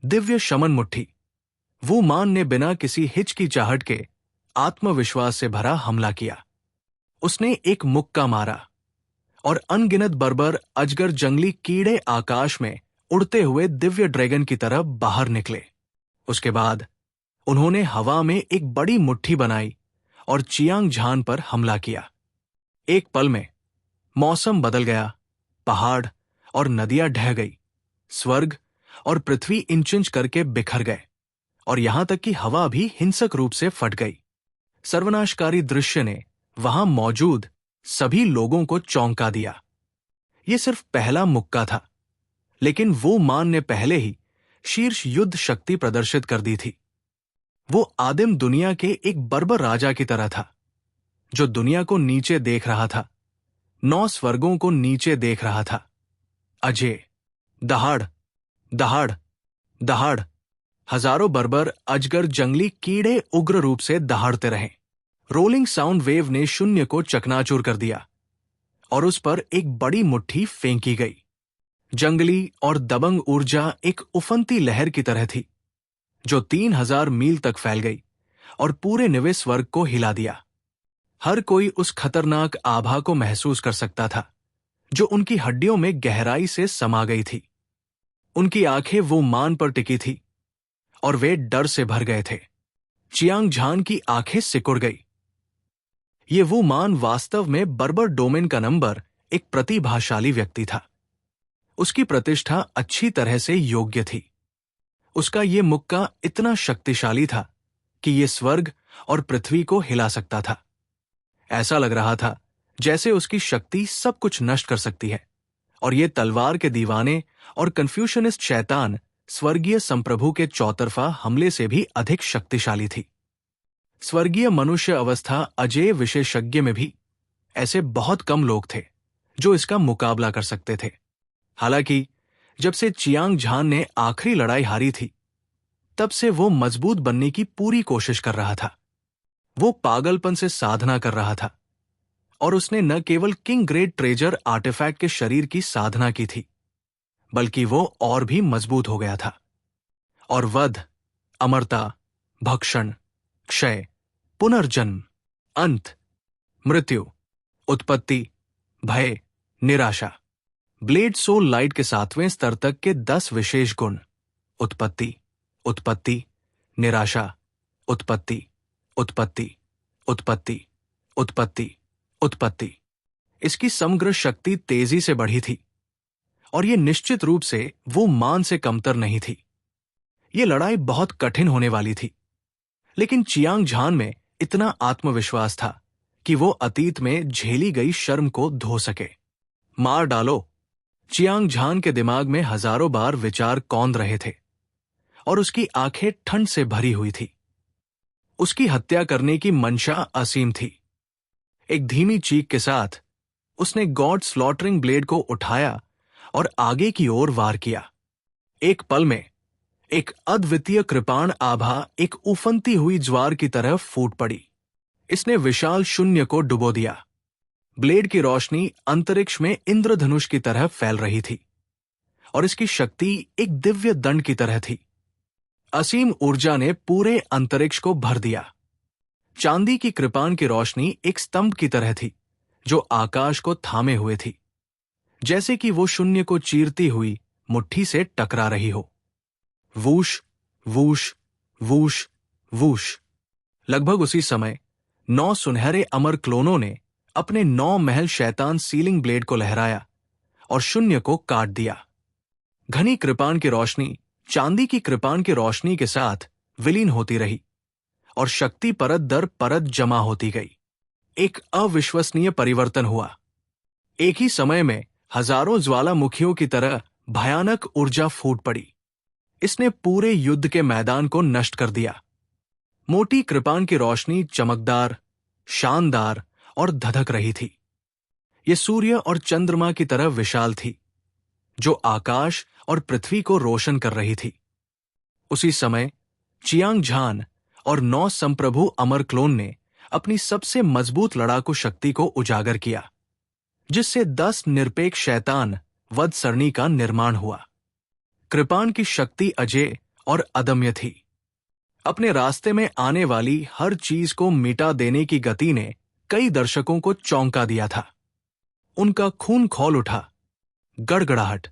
दिव्य शमन मुट्ठी। वू मान ने बिना किसी हिचकिचाहट के आत्मविश्वास से भरा हमला किया। उसने एक मुक्का मारा और अनगिनत बर्बर अजगर जंगली कीड़े आकाश में उड़ते हुए दिव्य ड्रैगन की तरफ बाहर निकले। उसके बाद उन्होंने हवा में एक बड़ी मुट्ठी बनाई और चियांग झान पर हमला किया। एक पल में मौसम बदल गया, पहाड़ और नदियां ढह गई, स्वर्ग और पृथ्वी इंच इंच करके बिखर गए और यहां तक कि हवा भी हिंसक रूप से फट गई। सर्वनाशकारी दृश्य ने वहां मौजूद सभी लोगों को चौंका दिया। यह सिर्फ पहला मुक्का था, लेकिन वो मान ने पहले ही शीर्ष युद्ध शक्ति प्रदर्शित कर दी थी। वो आदिम दुनिया के एक बर्बर राजा की तरह था, जो दुनिया को नीचे देख रहा था, 9 स्वर्गों को नीचे देख रहा था। अजय, दहाड़, दहाड़, दहाड़। हजारों बर्बर अजगर जंगली कीड़े उग्र रूप से दहाड़ते रहे। रोलिंग साउंड वेव ने शून्य को चकनाचूर कर दिया और उस पर एक बड़ी मुट्ठी फेंकी गई। जंगली और दबंग ऊर्जा एक उफनती लहर की तरह थी, जो 3000 मील तक फैल गई और पूरे निवे स्वर्ग को हिला दिया। हर कोई उस खतरनाक आभा को महसूस कर सकता था, जो उनकी हड्डियों में गहराई से समा गई थी। उनकी आंखें वो मान पर टिकी थी और वे डर से भर गए थे। चियांग झान की आंखें सिकुड़ गई। ये वो मान वास्तव में बर्बर डोमेन का नंबर एक प्रतिभाशाली व्यक्ति था। उसकी प्रतिष्ठा अच्छी तरह से योग्य थी। उसका ये मुक्का इतना शक्तिशाली था कि ये स्वर्ग और पृथ्वी को हिला सकता था। ऐसा लग रहा था जैसे उसकी शक्ति सब कुछ नष्ट कर सकती है, और ये तलवार के दीवाने और कन्फ्यूशनिस्ट शैतान स्वर्गीय संप्रभु के चौतरफा हमले से भी अधिक शक्तिशाली थी। स्वर्गीय मनुष्य अवस्था अजेय विशेषज्ञ में भी ऐसे बहुत कम लोग थे जो इसका मुकाबला कर सकते थे। हालांकि जब से चियांग झान ने आखिरी लड़ाई हारी थी, तब से वो मजबूत बनने की पूरी कोशिश कर रहा था। वो पागलपन से साधना कर रहा था, और उसने न केवल किंग ग्रेट ट्रेजर आर्टिफैक्ट के शरीर की साधना की थी, बल्कि वो और भी मजबूत हो गया था। और वध, अमरता, भक्षण, क्षय, पुनर्जन्म, अंत, मृत्यु, उत्पत्ति, भय, निराशा, ब्लेड सोल लाइट के 7वें स्तर तक के 10 विशेष गुण, उत्पत्ति, उत्पत्ति, निराशा, उत्पत्ति, उत्पत्ति, उत्पत्ति, उत्पत्ति, उत्पत्ति। इसकी समग्र शक्ति तेजी से बढ़ी थी, और यह निश्चित रूप से वो मान से कमतर नहीं थी। यह लड़ाई बहुत कठिन होने वाली थी, लेकिन चियांग झान में इतना आत्मविश्वास था कि वो अतीत में झेली गई शर्म को धो सके। मार डालो। चियांग झान के दिमाग में हजारों बार विचार कौंध रहे थे, और उसकी आंखें ठंड से भरी हुई थी। उसकी हत्या करने की मंशा असीम थी। एक धीमी चीख के साथ उसने गॉड स्लॉटरिंग ब्लेड को उठाया और आगे की ओर वार किया। एक पल में एक अद्वितीय कृपाण आभा एक उफनती हुई ज्वार की तरह फूट पड़ी। इसने विशाल शून्य को डुबो दिया। ब्लेड की रोशनी अंतरिक्ष में इंद्रधनुष की तरह फैल रही थी, और इसकी शक्ति एक दिव्य दंड की तरह थी। असीम ऊर्जा ने पूरे अंतरिक्ष को भर दिया। चांदी की कृपाण की रोशनी एक स्तंभ की तरह थी, जो आकाश को थामे हुए थी, जैसे कि वो शून्य को चीरती हुई मुट्ठी से टकरा रही हो। Whoosh, whoosh, whoosh, whoosh. लगभग उसी समय 9 सुनहरे अमर क्लोनों ने अपने 9 महल शैतान सीलिंग ब्लेड को लहराया और शून्य को काट दिया। घनी कृपाण की रोशनी चांदी की कृपाण की रोशनी के साथ विलीन होती रही, और शक्ति परत दर परत जमा होती गई। एक अविश्वसनीय परिवर्तन हुआ। एक ही समय में हजारों ज्वालामुखियों की तरह भयानक ऊर्जा फूट पड़ी। इसने पूरे युद्ध के मैदान को नष्ट कर दिया। मोटी कृपाण की रोशनी चमकदार, शानदार और धधक रही थी। यह सूर्य और चंद्रमा की तरह विशाल थी, जो आकाश और पृथ्वी को रोशन कर रही थी। उसी समय चियांग झान और 9 संप्रभु अमर क्लोन ने अपनी सबसे मजबूत लड़ाकू शक्ति को उजागर किया, जिससे 10 निरपेक्ष शैतान वध सरणी का निर्माण हुआ। कृपाण की शक्ति अजेय और अदम्य थी। अपने रास्ते में आने वाली हर चीज को मिटा देने की गति ने कई दर्शकों को चौंका दिया था। उनका खून खौल उठा। गड़गड़ाहट।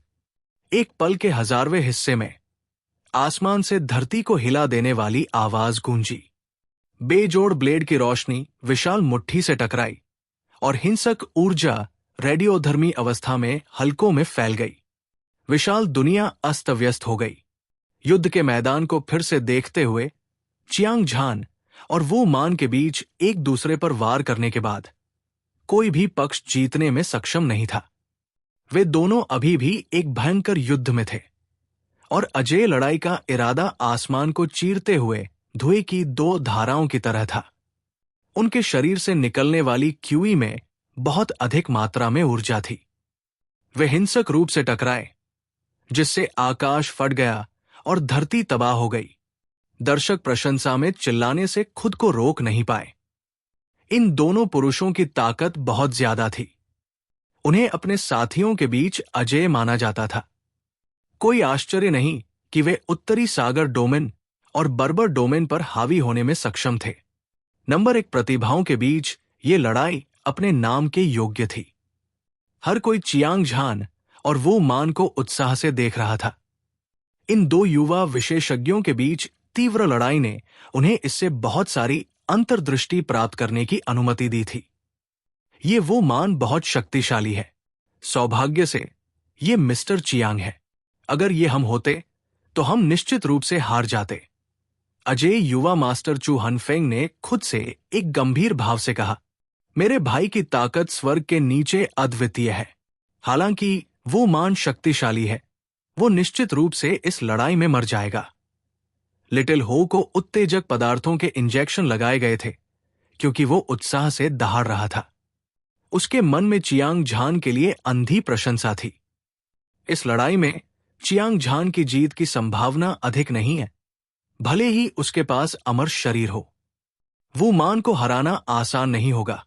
एक पल के 1000वें हिस्से में आसमान से धरती को हिला देने वाली आवाज गूंजी। बेजोड़ ब्लेड की रोशनी विशाल मुट्ठी से टकराई और हिंसक ऊर्जा रेडियोधर्मी अवस्था में हलकों में फैल गई। विशाल दुनिया अस्त व्यस्त हो गई। युद्ध के मैदान को फिर से देखते हुए चियांग झान और वू मान के बीच एक दूसरे पर वार करने के बाद कोई भी पक्ष जीतने में सक्षम नहीं था। वे दोनों अभी भी एक भयंकर युद्ध में थे और अजेय लड़ाई का इरादा आसमान को चीरते हुए धुएं की 2 धाराओं की तरह था। उनके शरीर से निकलने वाली क्यूई में बहुत अधिक मात्रा में ऊर्जा थी। वे हिंसक रूप से टकराए जिससे आकाश फट गया और धरती तबाह हो गई। दर्शक प्रशंसा में चिल्लाने से खुद को रोक नहीं पाए। इन दोनों पुरुषों की ताकत बहुत ज्यादा थी। उन्हें अपने साथियों के बीच अजेय माना जाता था। कोई आश्चर्य नहीं कि वे उत्तरी सागर डोमेन और बर्बर डोमेन पर हावी होने में सक्षम थे। नंबर 1 प्रतिभाओं के बीच ये लड़ाई अपने नाम के योग्य थी। हर कोई चियांग झान और वो मान को उत्साह से देख रहा था। इन 2 युवा विशेषज्ञों के बीच तीव्र लड़ाई ने उन्हें इससे बहुत सारी अंतर्दृष्टि प्राप्त करने की अनुमति दी थी। ये वो मान बहुत शक्तिशाली है। सौभाग्य से ये मिस्टर चियांग है। अगर ये हम होते तो हम निश्चित रूप से हार जाते। अजय युवा मास्टर चू हनफेंग ने खुद से एक गंभीर भाव से कहा, मेरे भाई की ताकत स्वर्ग के नीचे अद्वितीय है। हालांकि वो मान शक्तिशाली है, वो निश्चित रूप से इस लड़ाई में मर जाएगा। लिटिल हो को उत्तेजक पदार्थों के इंजेक्शन लगाए गए थे क्योंकि वो उत्साह से दहाड़ रहा था। उसके मन में चियांग झान के लिए अंधी प्रशंसा थी। इस लड़ाई में चियांग झान की जीत की संभावना अधिक नहीं है, भले ही उसके पास अमर शरीर हो। वो मान को हराना आसान नहीं होगा।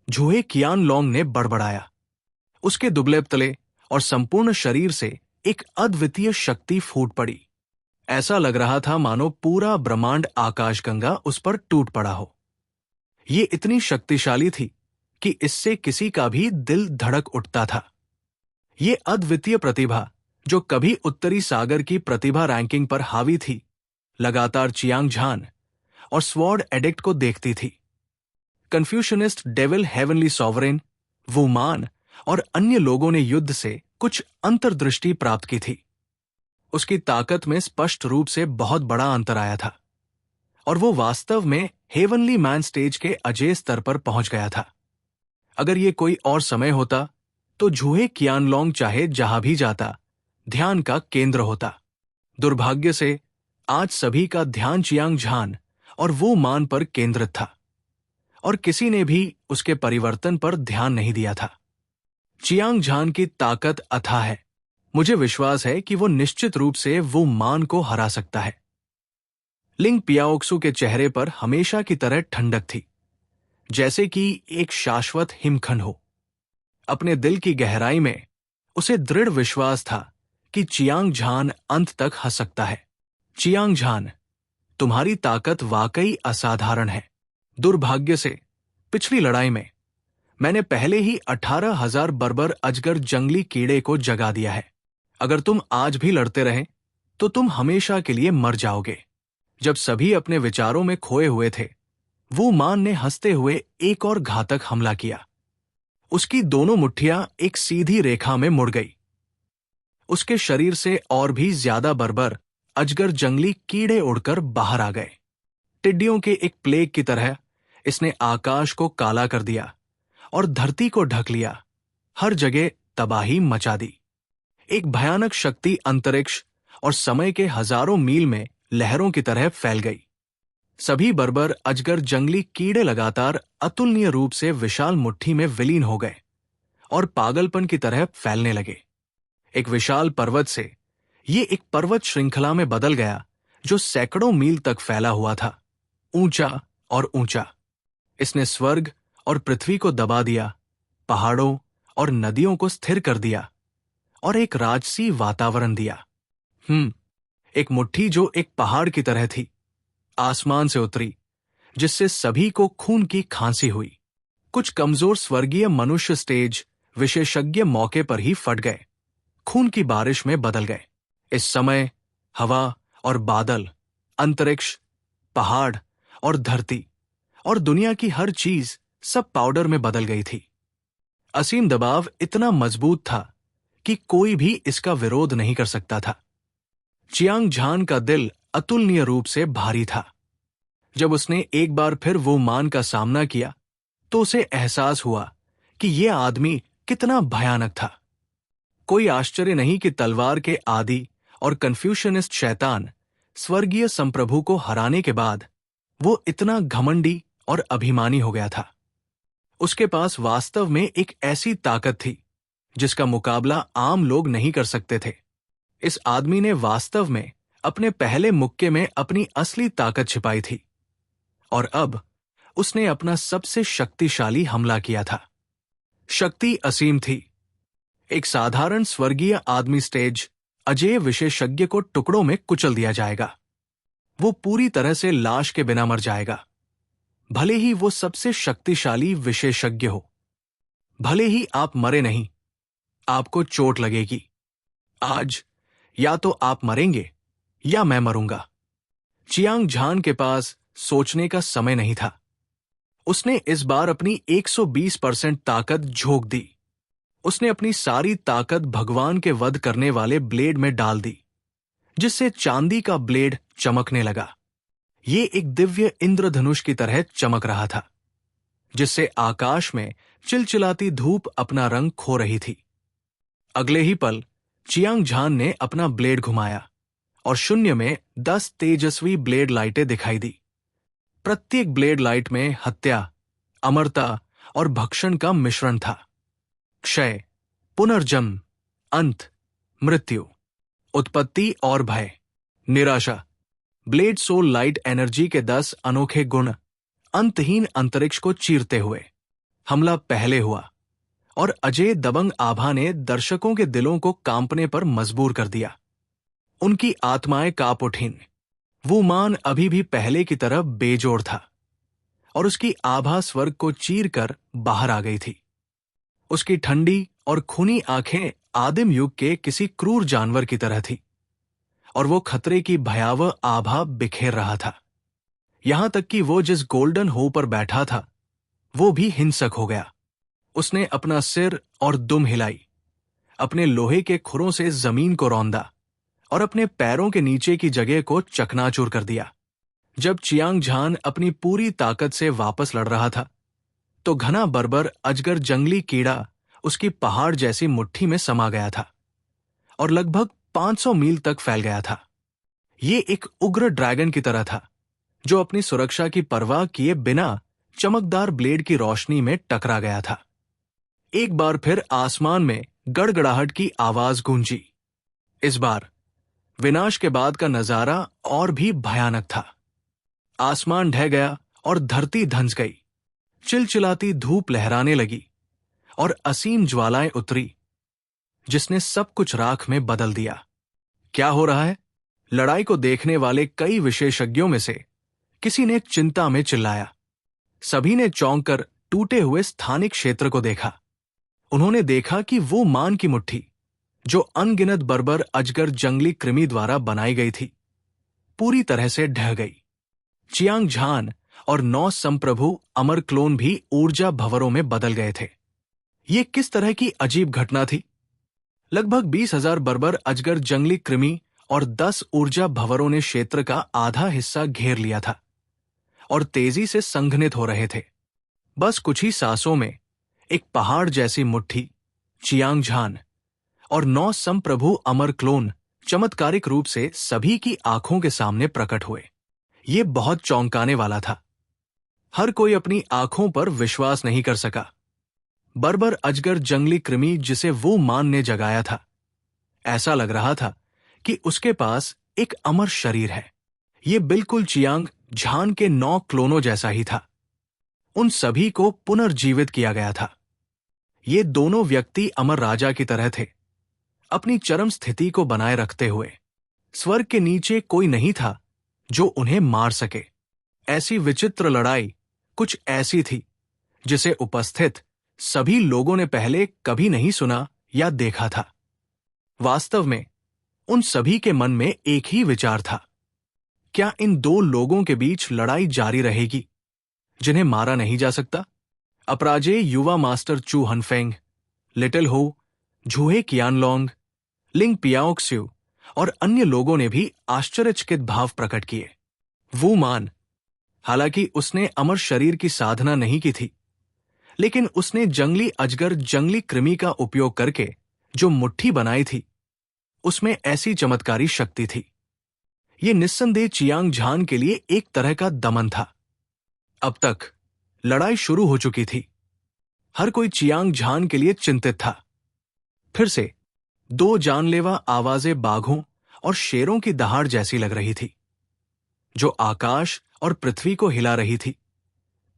झूहे कियानलोंग ने बड़बड़ाया। उसके दुबले तले और संपूर्ण शरीर से एक अद्वितीय शक्ति फूट पड़ी। ऐसा लग रहा था मानो पूरा ब्रह्मांड आकाशगंगा उस पर टूट पड़ा हो। ये इतनी शक्तिशाली थी कि इससे किसी का भी दिल धड़क उठता था। ये अद्वितीय प्रतिभा जो कभी उत्तरी सागर की प्रतिभा रैंकिंग पर हावी थी, लगातार चियांग झान और स्वॉर्ड एडिक्ट को देखती थी। कन्फ्यूशनिस्ट डेविल हेवनली सॉवरेन, वुमान और अन्य लोगों ने युद्ध से कुछ अंतर्दृष्टि प्राप्त की थी। उसकी ताकत में स्पष्ट रूप से बहुत बड़ा अंतर आया था और वो वास्तव में हेवनली मैन स्टेज के अजेय स्तर पर पहुंच गया था। अगर ये कोई और समय होता तो झूहे कियानलोंग चाहे जहां भी जाता ध्यान का केंद्र होता। दुर्भाग्य से आज सभी का ध्यान चियांग झान और वो मान पर केंद्रित था और किसी ने भी उसके परिवर्तन पर ध्यान नहीं दिया था। चियांग झान की ताकत अथाह है। मुझे विश्वास है कि वो निश्चित रूप से वो मान को हरा सकता है। लिंग पियाओक्सू के चेहरे पर हमेशा की तरह ठंडक थी, जैसे कि एक शाश्वत हिमखंड हो। अपने दिल की गहराई में उसे दृढ़ विश्वास था कि चियांग झान अंत तक हंस सकता है। चियांग झान, तुम्हारी ताकत वाकई असाधारण है। दुर्भाग्य से पिछली लड़ाई में मैंने पहले ही 18,000 बर्बर अजगर जंगली कीड़े को जगा दिया है। अगर तुम आज भी लड़ते रहे तो तुम हमेशा के लिए मर जाओगे। जब सभी अपने विचारों में खोए हुए थे, वो मान ने हंसते हुए एक और घातक हमला किया। उसकी दोनों मुट्ठियां एक सीधी रेखा में मुड़ गई। उसके शरीर से और भी ज्यादा बर्बर अजगर जंगली कीड़े उड़कर बाहर आ गए। टिड्डियों के एक प्लेग की तरह इसने आकाश को काला कर दिया और धरती को ढक लिया। हर जगह तबाही मचा दी। एक भयानक शक्ति अंतरिक्ष और समय के हजारों मील में लहरों की तरह फैल गई। सभी बर्बर अजगर जंगली कीड़े लगातार अतुलनीय रूप से विशाल मुट्ठी में विलीन हो गए और पागलपन की तरह फैलने लगे। एक विशाल पर्वत से ये एक पर्वत श्रृंखला में बदल गया जो सैकड़ों मील तक फैला हुआ था, ऊंचा और ऊंचा। इसने स्वर्ग और पृथ्वी को दबा दिया, पहाड़ों और नदियों को स्थिर कर दिया और एक राजसी वातावरण दिया। एक मुट्ठी जो एक पहाड़ की तरह थी, आसमान से उतरी, जिससे सभी को खून की खांसी हुई। कुछ कमजोर स्वर्गीय मनुष्य स्टेज विशेषज्ञ मौके पर ही फट गए, खून की बारिश में बदल गए। इस समय हवा और बादल, अंतरिक्ष, पहाड़ और धरती और दुनिया की हर चीज सब पाउडर में बदल गई थी। असीम दबाव इतना मजबूत था कि कोई भी इसका विरोध नहीं कर सकता था। चियांग झान का दिल अतुलनीय रूप से भारी था। जब उसने एक बार फिर वो मान का सामना किया तो उसे एहसास हुआ कि यह आदमी कितना भयानक था। कोई आश्चर्य नहीं कि तलवार के आदि और कन्फ्यूशनिस्ट शैतान स्वर्गीय संप्रभु को हराने के बाद वो इतना घमंडी और अभिमानी हो गया था। उसके पास वास्तव में एक ऐसी ताकत थी जिसका मुकाबला आम लोग नहीं कर सकते थे। इस आदमी ने वास्तव में अपने पहले मुक्के में अपनी असली ताकत छिपाई थी और अब उसने अपना सबसे शक्तिशाली हमला किया था। शक्ति असीम थी। एक साधारण स्वर्गीय आदमी स्टेज अजेय विशेषज्ञ को टुकड़ों में कुचल दिया जाएगा। वो पूरी तरह से लाश के बिना मर जाएगा, भले ही वो सबसे शक्तिशाली विशेषज्ञ हो। भले ही आप मरे नहीं, आपको चोट लगेगी। आज या तो आप मरेंगे या मैं मरूंगा। चियांग झान के पास सोचने का समय नहीं था। उसने इस बार अपनी 120% ताकत झोंक दी। उसने अपनी सारी ताकत भगवान के वध करने वाले ब्लेड में डाल दी, जिससे चांदी का ब्लेड चमकने लगा। ये एक दिव्य इंद्रधनुष की तरह चमक रहा था, जिससे आकाश में चिलचिलाती धूप अपना रंग खो रही थी। अगले ही पल चियांग झान ने अपना ब्लेड घुमाया और शून्य में 10 तेजस्वी ब्लेड लाइटें दिखाई दी। प्रत्येक ब्लेड लाइट में हत्या, अमरता और भक्षण का मिश्रण था। क्षय, पुनर्जन्म, अंत, मृत्यु, उत्पत्ति और भय, निराशा। ब्लेड सोल लाइट एनर्जी के 10 अनोखे गुण अंतहीन अंतरिक्ष को चीरते हुए हमला पहले हुआ और अजय दबंग आभा ने दर्शकों के दिलों को कांपने पर मजबूर कर दिया। उनकी आत्माएं कांप उठीं। वो मान अभी भी पहले की तरह बेजोड़ था और उसकी आभा स्वर्ग को चीर कर बाहर आ गई थी। उसकी ठंडी और खूनी आंखें आदिम युग के किसी क्रूर जानवर की तरह थी और वो खतरे की भयावह आभा बिखेर रहा था। यहां तक कि वो जिस गोल्डन हो पर बैठा था वो भी हिंसक हो गया। उसने अपना सिर और दुम हिलाई, अपने लोहे के खुरों से जमीन को रौंदा और अपने पैरों के नीचे की जगह को चकनाचूर कर दिया। जब चियांग झान अपनी पूरी ताकत से वापस लड़ रहा था तो घना बर्बर अजगर जंगली कीड़ा उसकी पहाड़ जैसी मुट्ठी में समा गया था और लगभग 500 मील तक फैल गया था। ये एक उग्र ड्रैगन की तरह था जो अपनी सुरक्षा की परवाह किए बिना चमकदार ब्लेड की रोशनी में टकरा गया था। एक बार फिर आसमान में गड़गड़ाहट की आवाज गूंजी। इस बार विनाश के बाद का नजारा और भी भयानक था। आसमान ढह गया और धरती धंस गई। चिलचिलाती धूप लहराने लगी और असीम ज्वालाएं उतरी, जिसने सब कुछ राख में बदल दिया। क्या हो रहा है? लड़ाई को देखने वाले कई विशेषज्ञों में से किसी ने चिंता में चिल्लाया। सभी ने चौंक कर टूटे हुए स्थानिक क्षेत्र को देखा। उन्होंने देखा कि वो मान की मुट्ठी, जो अनगिनत बर्बर अजगर जंगली कृमि द्वारा बनाई गई थी, पूरी तरह से ढह गई। चियांग झान और 9 संप्रभु अमर क्लोन भी ऊर्जा भंवरों में बदल गए थे। ये किस तरह की अजीब घटना थी? लगभग 20,000 बर्बर अजगर जंगली कृमि और 10 ऊर्जा भंवरों ने क्षेत्र का आधा हिस्सा घेर लिया था और तेजी से संघनित हो रहे थे। बस कुछ ही सांसों में एक पहाड़ जैसी मुट्ठी, चियांग झान और 9 संप्रभु अमर क्लोन चमत्कारिक रूप से सभी की आंखों के सामने प्रकट हुए। ये बहुत चौंकाने वाला था। हर कोई अपनी आंखों पर विश्वास नहीं कर सका। बर्बर अजगर जंगली कृमि जिसे वो मान ने जगाया था, ऐसा लग रहा था कि उसके पास एक अमर शरीर है। ये बिल्कुल चियांग झान के 9 क्लोनों जैसा ही था। उन सभी को पुनर्जीवित किया गया था। ये दोनों व्यक्ति अमर राजा की तरह थे, अपनी चरम स्थिति को बनाए रखते हुए। स्वर्ग के नीचे कोई नहीं था जो उन्हें मार सके। ऐसी विचित्र लड़ाई कुछ ऐसी थी जिसे उपस्थित सभी लोगों ने पहले कभी नहीं सुना या देखा था। वास्तव में उन सभी के मन में एक ही विचार था, क्या इन दो लोगों के बीच लड़ाई जारी रहेगी जिन्हें मारा नहीं जा सकता? अपराजेय युवा मास्टर चू हनफेंग, लिटिल हो, झूहे कियानलोंग, लिंग पियाओक्स्यू और अन्य लोगों ने भी आश्चर्यचकित भाव प्रकट किए। वू मान, हालांकि उसने अमर शरीर की साधना नहीं की थी, लेकिन उसने जंगली अजगर जंगली कृमि का उपयोग करके जो मुट्ठी बनाई थी उसमें ऐसी चमत्कारी शक्ति थी। ये निस्संदेह चियांग झान के लिए एक तरह का दमन था। अब तक लड़ाई शुरू हो चुकी थी। हर कोई चियांग झान के लिए चिंतित था। फिर से दो जानलेवा आवाजें बाघों और शेरों की दहाड़ जैसी लग रही थी, जो आकाश और पृथ्वी को हिला रही थी,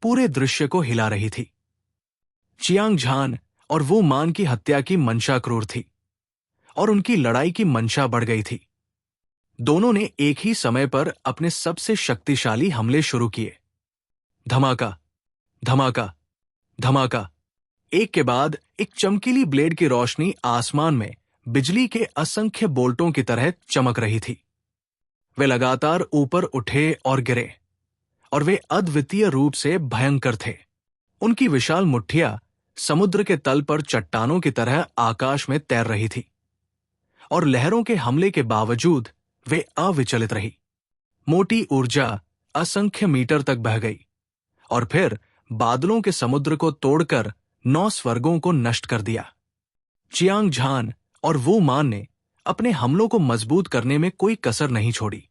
पूरे दृश्य को हिला रही थी। चियांग झान और वो मान की हत्या की मंशा क्रूर थी और उनकी लड़ाई की मंशा बढ़ गई थी। दोनों ने एक ही समय पर अपने सबसे शक्तिशाली हमले शुरू किए। धमाका, धमाका, धमाका। एक के बाद एक चमकीली ब्लेड की रोशनी आसमान में बिजली के असंख्य बोल्टों की तरह चमक रही थी। वे लगातार ऊपर उठे और गिरे, और वे अद्वितीय रूप से भयंकर थे। उनकी विशाल मुट्ठियां समुद्र के तल पर चट्टानों की तरह आकाश में तैर रही थी, और लहरों के हमले के बावजूद वे अविचलित रही। मोटी ऊर्जा असंख्य मीटर तक बह गई और फिर बादलों के समुद्र को तोड़कर 9 स्वर्गों को नष्ट कर दिया। चियांग झान और वू मान ने अपने हमलों को मजबूत करने में कोई कसर नहीं छोड़ी,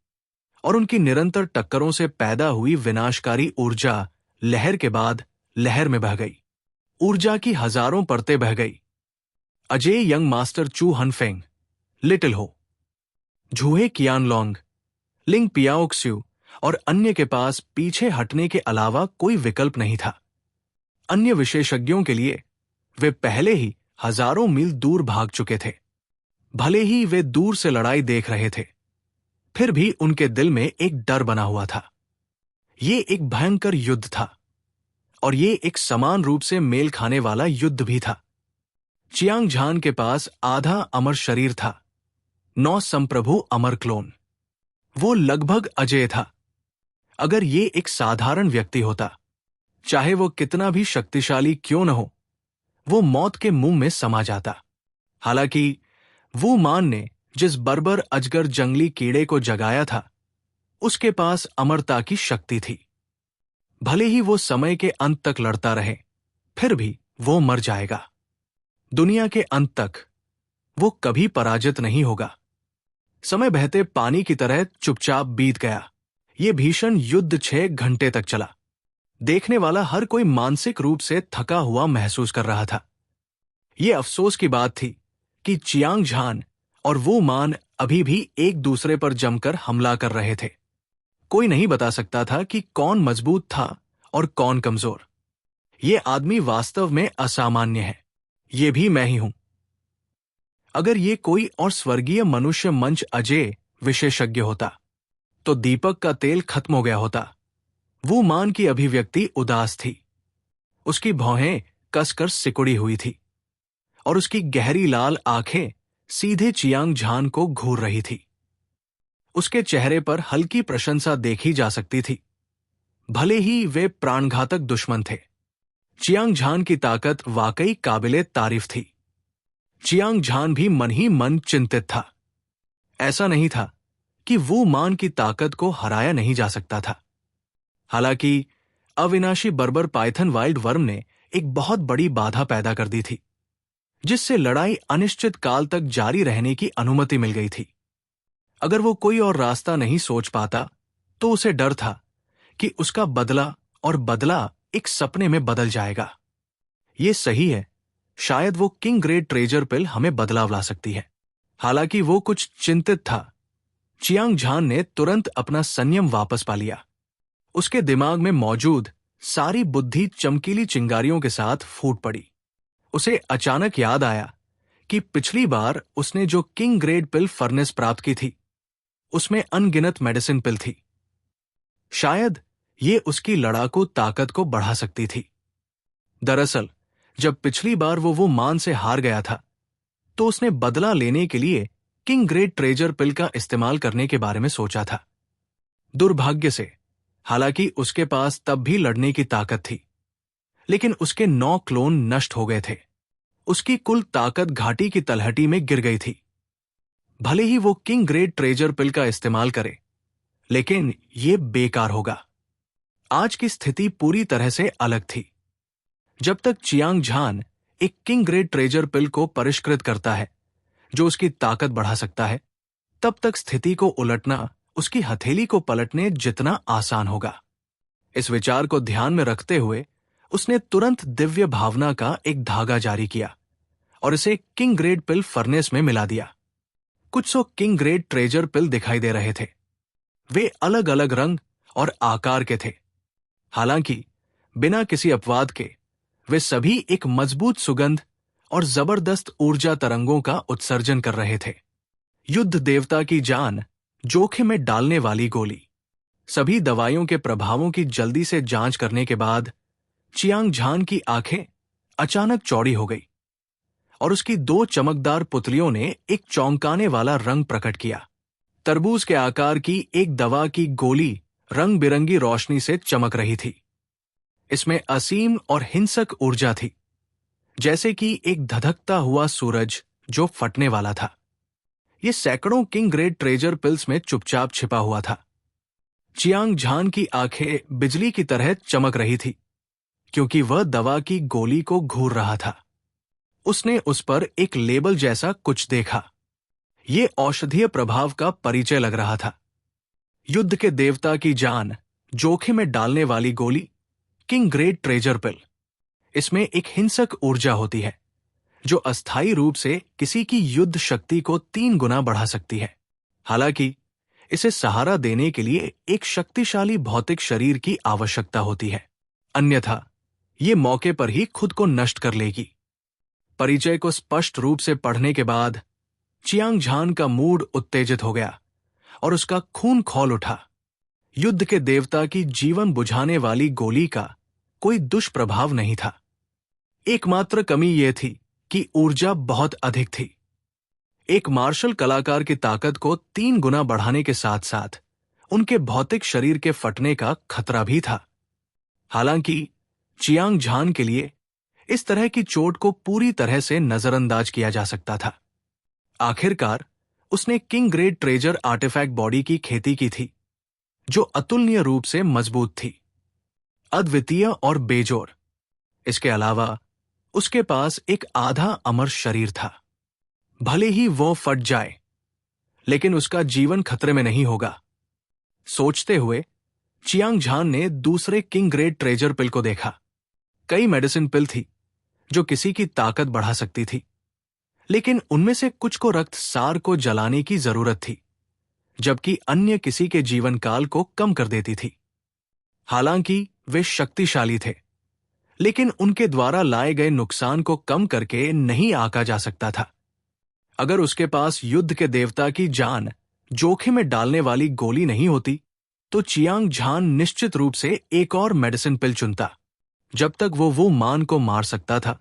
और उनकी निरंतर टक्करों से पैदा हुई विनाशकारी ऊर्जा लहर के बाद लहर में बह गई। ऊर्जा की हजारों परतें बह गई। अजय यंग मास्टर चू हनफेंग, लिटिल हो, झूहे कियानलोंग, लिंग पियाओक्स्यू और अन्य के पास पीछे हटने के अलावा कोई विकल्प नहीं था। अन्य विशेषज्ञों के लिए वे पहले ही हजारों मील दूर भाग चुके थे। भले ही वे दूर से लड़ाई देख रहे थे, फिर भी उनके दिल में एक डर बना हुआ था। ये एक भयंकर युद्ध था, और ये एक समान रूप से मेल खाने वाला युद्ध भी था। चियांग झान के पास आधा अमर शरीर था, 9 संप्रभु अमर क्लोन। वो लगभग अजेय था। अगर ये एक साधारण व्यक्ति होता, चाहे वो कितना भी शक्तिशाली क्यों न हो, वो मौत के मुंह में समा जाता। हालांकि वू मान ने जिस बर्बर अजगर जंगली कीड़े को जगाया था, उसके पास अमरता की शक्ति थी। भले ही वो समय के अंत तक लड़ता रहे, फिर भी वो मर जाएगा। दुनिया के अंत तक वो कभी पराजित नहीं होगा। समय बहते पानी की तरह चुपचाप बीत गया। ये भीषण युद्ध 6 घंटे तक चला। देखने वाला हर कोई मानसिक रूप से थका हुआ महसूस कर रहा था। ये अफसोस की बात थी कि चियांग झान और वो मान अभी भी एक दूसरे पर जमकर हमला कर रहे थे। कोई नहीं बता सकता था कि कौन मजबूत था और कौन कमजोर। ये आदमी वास्तव में असामान्य है। ये भी मैं ही हूं। अगर ये कोई और स्वर्गीय मनुष्य मंच अजय विशेषज्ञ होता, तो दीपक का तेल खत्म हो गया होता। वो मान की अभिव्यक्ति उदास थी। उसकी भौहें कसकर सिकुड़ी हुई थी, और उसकी गहरी लाल आंखें सीधे चियांग झान को घूर रही थी। उसके चेहरे पर हल्की प्रशंसा देखी जा सकती थी, भले ही वे प्राणघातक दुश्मन थे। चियांग झान की ताकत वाकई काबिले तारीफ थी। चियांग झान भी मन ही मन चिंतित था। ऐसा नहीं था कि वो मान की ताकत को हराया नहीं जा सकता था। हालांकि अविनाशी बर्बर पाइथन वाइल्ड वर्म ने एक बहुत बड़ी बाधा पैदा कर दी थी, जिससे लड़ाई अनिश्चित काल तक जारी रहने की अनुमति मिल गई थी। अगर वो कोई और रास्ता नहीं सोच पाता, तो उसे डर था कि उसका बदला एक सपने में बदल जाएगा। ये सही है, शायद वो किंग ग्रेड ट्रेजर पिल हमें बदलाव ला सकती है। हालांकि वो कुछ चिंतित था। चियांग झान ने तुरंत अपना संयम वापस पा लिया। उसके दिमाग में मौजूद सारी बुद्धि चमकीली चिंगारियों के साथ फूट पड़ी। उसे अचानक याद आया कि पिछली बार उसने जो किंग ग्रेड पिल फर्नेस प्राप्त की थी, उसमें अनगिनत मेडिसिन पिल थी। शायद ये उसकी लड़ाकू ताकत को बढ़ा सकती थी। दरअसल जब पिछली बार वो मान से हार गया था, तो उसने बदला लेने के लिए किंग ग्रेट ट्रेजर पिल का इस्तेमाल करने के बारे में सोचा था। दुर्भाग्य से, हालांकि उसके पास तब भी लड़ने की ताकत थी, लेकिन उसके 9 क्लोन नष्ट हो गए थे। उसकी कुल ताकत घाटी की तलहटी में गिर गई थी। भले ही वो किंग ग्रेट ट्रेजर पिल का इस्तेमाल करे, लेकिन ये बेकार होगा। आज की स्थिति पूरी तरह से अलग थी। जब तक चियांग झान एक किंग ग्रेट ट्रेजर पिल को परिष्कृत करता है जो उसकी ताकत बढ़ा सकता है, तब तक स्थिति को उलटना उसकी हथेली को पलटने जितना आसान होगा। इस विचार को ध्यान में रखते हुए उसने तुरंत दिव्य भावना का एक धागा जारी किया और इसे किंग ग्रेड पिल फर्नेस में मिला दिया। कुछ 100 किंग ग्रेड ट्रेजर पिल दिखाई दे रहे थे। वे अलग अलग रंग और आकार के थे। हालांकि बिना किसी अपवाद के वे सभी एक मजबूत सुगंध और जबरदस्त ऊर्जा तरंगों का उत्सर्जन कर रहे थे। युद्ध देवता की जान जोखिम में डालने वाली गोली। सभी दवाइयों के प्रभावों की जल्दी से जांच करने के बाद चियांग झान की आंखें अचानक चौड़ी हो गई और उसकी 2 चमकदार पुतलियों ने एक चौंकाने वाला रंग प्रकट किया। तरबूज के आकार की एक दवा की गोली रंग बिरंगी रोशनी से चमक रही थी। इसमें असीम और हिंसक ऊर्जा थी, जैसे कि एक धधकता हुआ सूरज जो फटने वाला था। यह सैकड़ों किंग ग्रेड ट्रेजर पिल्स में चुपचाप छिपा हुआ था। चियांग झान की आंखें बिजली की तरह चमक रही थी, क्योंकि वह दवा की गोली को घूर रहा था। उसने उस पर एक लेबल जैसा कुछ देखा। यह औषधीय प्रभाव का परिचय लग रहा था। युद्ध के देवता की जान जोखिम में डालने वाली गोली, किंग ग्रेड ट्रेजर पिल। इसमें एक हिंसक ऊर्जा होती है जो अस्थायी रूप से किसी की युद्ध शक्ति को 3 गुना बढ़ा सकती है। हालांकि इसे सहारा देने के लिए एक शक्तिशाली भौतिक शरीर की आवश्यकता होती है, अन्यथा ये मौके पर ही खुद को नष्ट कर लेगी। परिचय को स्पष्ट रूप से पढ़ने के बाद चियांग झान का मूड उत्तेजित हो गया और उसका खून खौल उठा। युद्ध के देवता की जीवन बुझाने वाली गोली का कोई दुष्प्रभाव नहीं था। एकमात्र कमी यह थी कि ऊर्जा बहुत अधिक थी। एक मार्शल कलाकार की ताकत को 3 गुना बढ़ाने के साथ साथ उनके भौतिक शरीर के फटने का खतरा भी था। हालांकि चियांग झान के लिए इस तरह की चोट को पूरी तरह से नजरअंदाज किया जा सकता था। आखिरकार उसने king grade treasure artefact body की खेती की थी, जो अतुलनीय रूप से मजबूत थी, अद्वितीय और बेजोड़। इसके अलावा उसके पास एक आधा अमर शरीर था। भले ही वो फट जाए, लेकिन उसका जीवन खतरे में नहीं होगा। सोचते हुए चियांग झान ने दूसरे किंग ग्रेड ट्रेजर पिल को देखा। कई मेडिसिन पिल थी जो किसी की ताकत बढ़ा सकती थी, लेकिन उनमें से कुछ को रक्त सार को जलाने की जरूरत थी, जबकि अन्य किसी के जीवन काल को कम कर देती थी। हालांकि वे शक्तिशाली थे, लेकिन उनके द्वारा लाए गए नुकसान को कम करके नहीं आंका जा सकता था। अगर उसके पास युद्ध के देवता की जान जोखिम में डालने वाली गोली नहीं होती, तो चियांग झान निश्चित रूप से एक और मेडिसिन पिल चुनता। जब तक वो मान को मार सकता था,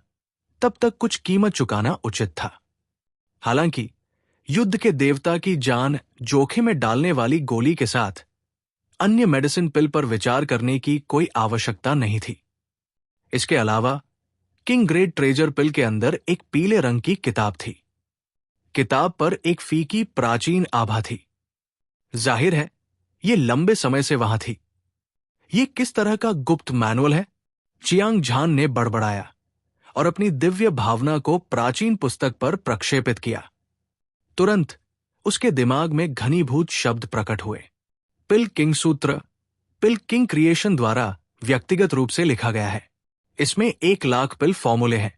तब तक कुछ कीमत चुकाना उचित था। हालांकि युद्ध के देवता की जान जोखिम में डालने वाली गोली के साथ अन्य मेडिसिन पिल पर विचार करने की कोई आवश्यकता नहीं थी। इसके अलावा किंग ग्रेड ट्रेजर पिल के अंदर एक पीले रंग की किताब थी। किताब पर एक फीकी प्राचीन आभा थी। जाहिर है यह लंबे समय से वहां थी। यह किस तरह का गुप्त मैनुअल है? चियांग झान ने बड़बड़ाया और अपनी दिव्य भावना को प्राचीन पुस्तक पर प्रक्षेपित किया। तुरंत उसके दिमाग में घनीभूत शब्द प्रकट हुए। पिल किंग सूत्र, पिल किंग क्रिएशन द्वारा व्यक्तिगत रूप से लिखा गया है। इसमें 1 लाख पिल फॉर्मूले हैं।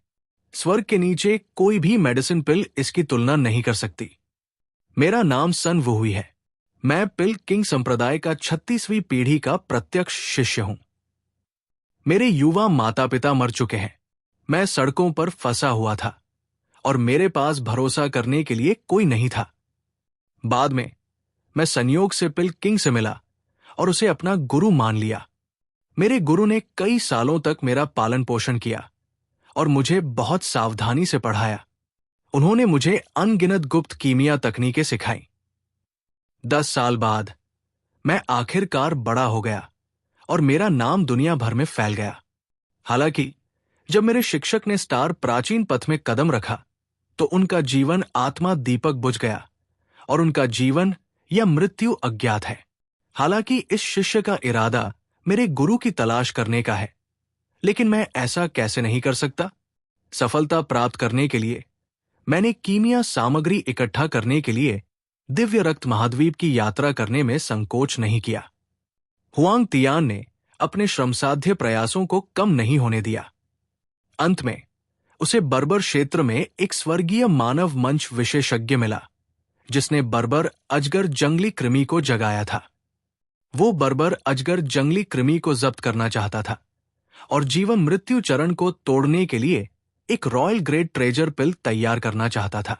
स्वर्ग के नीचे कोई भी मेडिसिन पिल इसकी तुलना नहीं कर सकती। मेरा नाम सन वुहुई है। मैं पिल किंग संप्रदाय का 36वीं पीढ़ी का प्रत्यक्ष शिष्य हूं। मेरे युवा माता पिता मर चुके हैं। मैं सड़कों पर फंसा हुआ था और मेरे पास भरोसा करने के लिए कोई नहीं था। बाद में मैं संयोग से पिल किंग से मिला और उसे अपना गुरु मान लिया। मेरे गुरु ने कई सालों तक मेरा पालन पोषण किया और मुझे बहुत सावधानी से पढ़ाया। उन्होंने मुझे अनगिनत गुप्त कीमिया तकनीकें सिखाई। 10 साल बाद मैं आखिरकार बड़ा हो गया और मेरा नाम दुनिया भर में फैल गया। हालांकि जब मेरे शिक्षक ने स्टार प्राचीन पथ में कदम रखा तो उनका जीवन आत्मा दीपक बुझ गया और उनका जीवन या मृत्यु अज्ञात है। हालांकि इस शिष्य का इरादा मेरे गुरु की तलाश करने का है, लेकिन मैं ऐसा कैसे नहीं कर सकता? सफलता प्राप्त करने के लिए मैंने कीमिया सामग्री इकट्ठा करने के लिए दिव्य रक्त महाद्वीप की यात्रा करने में संकोच नहीं किया। हुआंग तियान ने अपने श्रमसाध्य प्रयासों को कम नहीं होने दिया। अंत में उसे बर्बर क्षेत्र में एक स्वर्गीय मानव मंच विशेषज्ञ मिला, जिसने बर्बर अजगर जंगली कृमि को जगाया था। वो बर्बर अजगर जंगली कृमि को जब्त करना चाहता था और जीवन मृत्यु चरण को तोड़ने के लिए एक रॉयल ग्रेड ट्रेजर पिल तैयार करना चाहता था।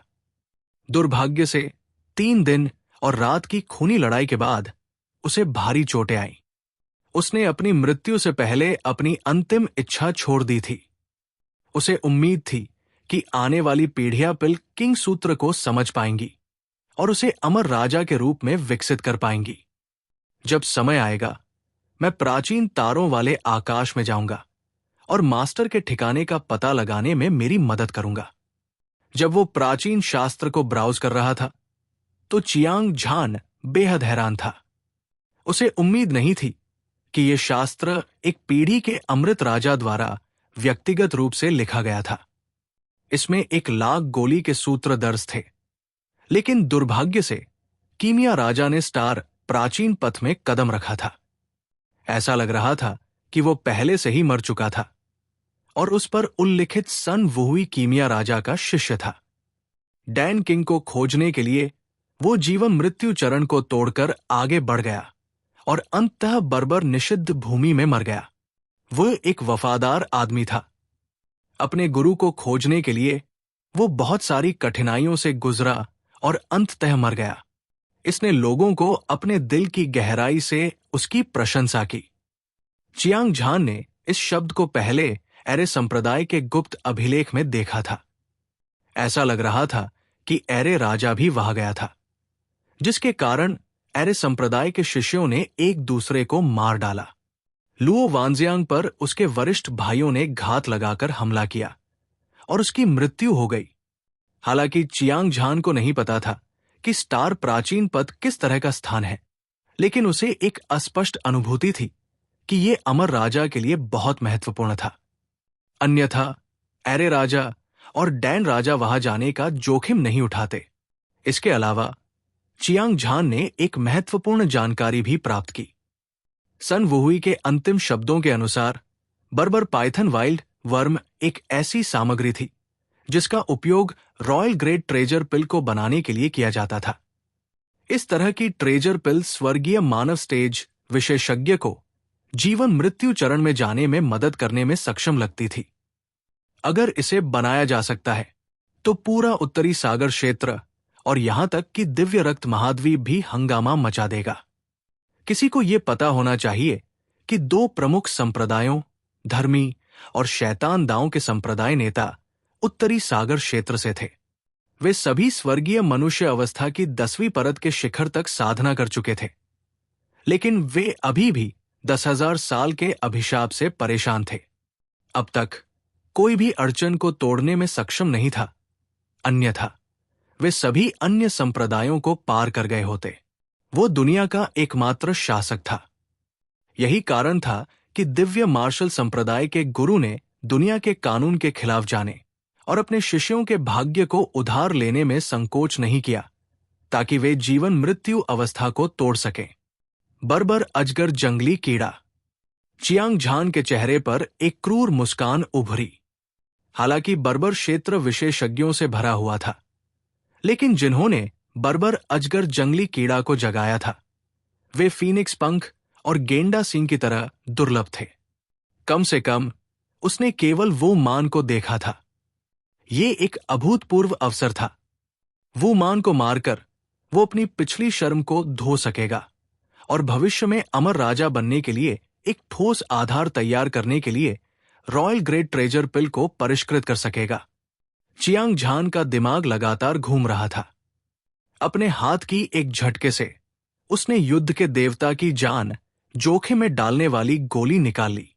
दुर्भाग्य से 3 दिन और रात की खूनी लड़ाई के बाद उसे भारी चोटें आईं। उसने अपनी मृत्यु से पहले अपनी अंतिम इच्छा छोड़ दी थी। उसे उम्मीद थी कि आने वाली पीढ़ियां पिल किंग सूत्र को समझ पाएंगी और उसे अमर राजा के रूप में विकसित कर पाएंगी। जब समय आएगा, मैं प्राचीन तारों वाले आकाश में जाऊंगा और मास्टर के ठिकाने का पता लगाने में मेरी मदद करूंगा। जब वो प्राचीन शास्त्र को ब्राउज कर रहा था तो चियांग झान बेहद हैरान था। उसे उम्मीद नहीं थी कि यह शास्त्र एक पीढ़ी के अमृत राजा द्वारा व्यक्तिगत रूप से लिखा गया था। इसमें 1 लाख गोली के सूत्र दर्ज थे, लेकिन दुर्भाग्य से कीमिया राजा ने स्टार प्राचीन पथ में कदम रखा था। ऐसा लग रहा था कि वो पहले से ही मर चुका था और उस पर उल्लिखित सन वुहुई कीमिया राजा का शिष्य था। डैन किंग को खोजने के लिए वो जीवन मृत्यु चरण को तोड़कर आगे बढ़ गया और अंततः बर्बर निषिद्ध भूमि में मर गया। वो एक वफादार आदमी था। अपने गुरु को खोजने के लिए वो बहुत सारी कठिनाइयों से गुजरा और अंततः मर गया। इसने लोगों को अपने दिल की गहराई से उसकी प्रशंसा की। चियांग झान ने इस शब्द को पहले एरे संप्रदाय के गुप्त अभिलेख में देखा था। ऐसा लग रहा था कि एरे राजा भी वहां गया था, जिसके कारण एरे संप्रदाय के शिष्यों ने एक दूसरे को मार डाला। लुओ वानजियांग पर उसके वरिष्ठ भाइयों ने घात लगाकर हमला किया और उसकी मृत्यु हो गई। हालांकि चियांग झान को नहीं पता था कि स्टार प्राचीन पथ किस तरह का स्थान है, लेकिन उसे एक अस्पष्ट अनुभूति थी कि यह अमर राजा के लिए बहुत महत्वपूर्ण था। अन्यथा एरे राजा और डैन राजा वहां जाने का जोखिम नहीं उठाते। इसके अलावा चियांग झान ने एक महत्वपूर्ण जानकारी भी प्राप्त की। सन वुहुई के अंतिम शब्दों के अनुसार बर्बर पाइथन वाइल्ड वर्म एक ऐसी सामग्री थी जिसका उपयोग रॉयल ग्रेड ट्रेजर पिल को बनाने के लिए किया जाता था। इस तरह की ट्रेजर पिल स्वर्गीय मानव स्टेज विशेषज्ञ को जीवन मृत्यु चरण में जाने में मदद करने में सक्षम लगती थी। अगर इसे बनाया जा सकता है तो पूरा उत्तरी सागर क्षेत्र और यहां तक कि दिव्य रक्त महाद्वीप भी हंगामा मचा देगा। किसी को यह पता होना चाहिए कि 2 प्रमुख संप्रदायों, धर्मी और शैतान दांव के संप्रदाय नेता उत्तरी सागर क्षेत्र से थे। वे सभी स्वर्गीय मनुष्य अवस्था की 10वीं परत के शिखर तक साधना कर चुके थे, लेकिन वे अभी भी 10,000 साल के अभिशाप से परेशान थे। अब तक कोई भी अड़चन को तोड़ने में सक्षम नहीं था, अन्यथा वे सभी अन्य संप्रदायों को पार कर गए होते। वो दुनिया का एकमात्र शासक था। यही कारण था कि दिव्य मार्शल संप्रदाय के गुरु ने दुनिया के कानून के खिलाफ जाने और अपने शिष्यों के भाग्य को उधार लेने में संकोच नहीं किया, ताकि वे जीवन मृत्यु अवस्था को तोड़ सकें। बर्बर अजगर जंगली कीड़ा। चियांग झान के चेहरे पर एक क्रूर मुस्कान उभरी। हालांकि बर्बर क्षेत्र विशेषज्ञों से भरा हुआ था, लेकिन जिन्होंने बर्बर अजगर जंगली कीड़ा को जगाया था वे फीनिक्स पंख और गेंडा सिंह की तरह दुर्लभ थे। कम से कम उसने केवल वो मान को देखा था। ये एक अभूतपूर्व अवसर था। वो मान को मारकर वो अपनी पिछली शर्म को धो सकेगा और भविष्य में अमर राजा बनने के लिए एक ठोस आधार तैयार करने के लिए रॉयल ग्रेट ट्रेजर पिल को परिष्कृत कर सकेगा। चियांग झान का दिमाग लगातार घूम रहा था। अपने हाथ की एक झटके से उसने युद्ध के देवता की जान जोखिम में डालने वाली गोली निकाल ली।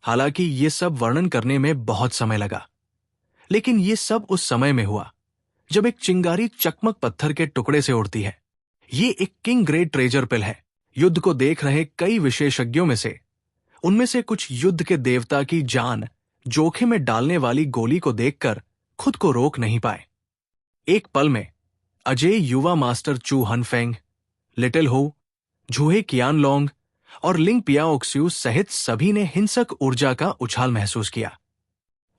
हालांकि ये सब वर्णन करने में बहुत समय लगा, लेकिन ये सब उस समय में हुआ जब एक चिंगारी चकमक पत्थर के टुकड़े से उड़ती है। ये एक किंग ग्रेट ट्रेजर पिल है। युद्ध को देख रहे कई विशेषज्ञों में से उनमें से कुछ युद्ध के देवता की जान जोखिम में डालने वाली गोली को देखकर खुद को रोक नहीं पाए। एक पल में अजय युवा मास्टर चू हनफेंग, लिटिल हो, झूहे कियानलोंग और लिंग पियाओक्स्यू सहित सभी ने हिंसक ऊर्जा का उछाल महसूस किया।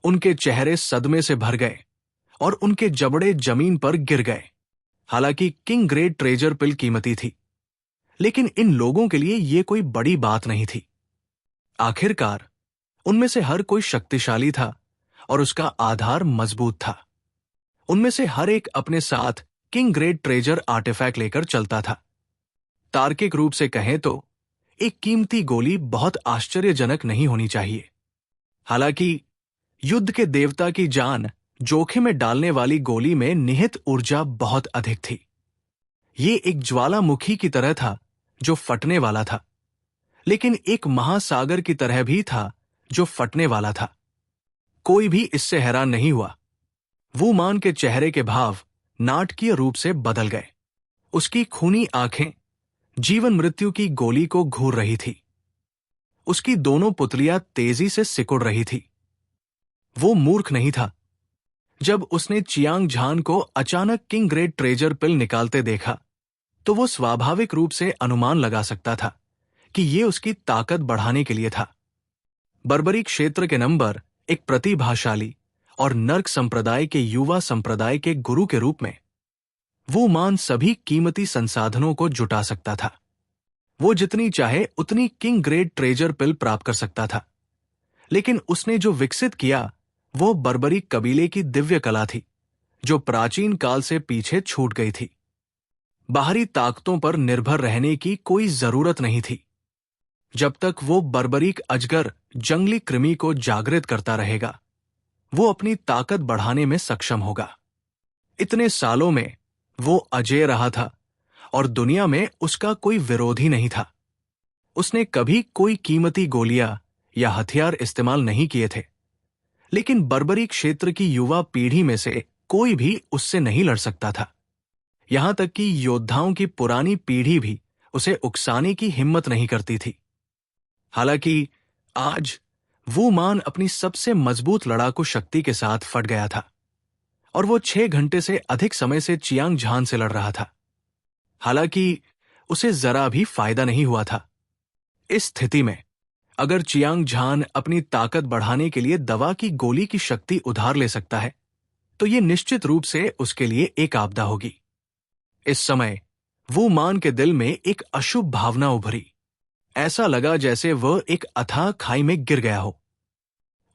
उनके चेहरे सदमे से भर गए और उनके जबड़े जमीन पर गिर गए। हालांकि किंग ग्रेट ट्रेजर पिल कीमती थी, लेकिन इन लोगों के लिए यह कोई बड़ी बात नहीं थी। आखिरकार उनमें से हर कोई शक्तिशाली था और उसका आधार मजबूत था। उनमें से हर एक अपने साथ किंग ग्रेट ट्रेजर आर्टिफैक्ट लेकर चलता था। तार्किक रूप से कहें तो एक कीमती गोली बहुत आश्चर्यजनक नहीं होनी चाहिए। हालांकि युद्ध के देवता की जान जोखिम में डालने वाली गोली में निहित ऊर्जा बहुत अधिक थी। ये एक ज्वालामुखी की तरह था जो फटने वाला था, लेकिन एक महासागर की तरह भी था जो फटने वाला था। कोई भी इससे हैरान नहीं हुआ। वू मान के चेहरे के भाव नाटकीय रूप से बदल गए। उसकी खूनी आंखें जीवन मृत्यु की गोली को घूर रही थी। उसकी दोनों पुतलियां तेजी से सिकुड़ रही थी। वो मूर्ख नहीं था। जब उसने चियांग झान को अचानक किंग ग्रेट ट्रेजर पिल निकालते देखा, तो वो स्वाभाविक रूप से अनुमान लगा सकता था कि ये उसकी ताकत बढ़ाने के लिए था। बर्बरी क्षेत्र के नंबर एक प्रतिभाशाली और नर्क संप्रदाय के युवा संप्रदाय के गुरु के रूप में वो मान सभी कीमती संसाधनों को जुटा सकता था। वो जितनी चाहे उतनी किंग ग्रेट ट्रेजर पिल प्राप्त कर सकता था, लेकिन उसने जो विकसित किया वो बर्बरी कबीले की दिव्य कला थी जो प्राचीन काल से पीछे छूट गई थी। बाहरी ताकतों पर निर्भर रहने की कोई जरूरत नहीं थी। जब तक वो बर्बरीक अजगर जंगली कृमि को जागृत करता रहेगा, वो अपनी ताकत बढ़ाने में सक्षम होगा। इतने सालों में वो अजेय रहा था और दुनिया में उसका कोई विरोधी नहीं था। उसने कभी कोई कीमती गोलियां या हथियार इस्तेमाल नहीं किए थे, लेकिन बर्बरी क्षेत्र की युवा पीढ़ी में से कोई भी उससे नहीं लड़ सकता था। यहां तक कि योद्धाओं की पुरानी पीढ़ी भी उसे उकसाने की हिम्मत नहीं करती थी। हालांकि आज वो मान अपनी सबसे मजबूत लड़ाकू शक्ति के साथ फट गया था और वो 6 घंटे से अधिक समय से चियांग झान से लड़ रहा था। हालांकि उसे जरा भी फायदा नहीं हुआ था। इस स्थिति में अगर चियांग झान अपनी ताकत बढ़ाने के लिए दवा की गोली की शक्ति उधार ले सकता है, तो यह निश्चित रूप से उसके लिए एक आपदा होगी। इस समय वो मान के दिल में एक अशुभ भावना उभरी। ऐसा लगा जैसे वह एक अथाह खाई में गिर गया हो।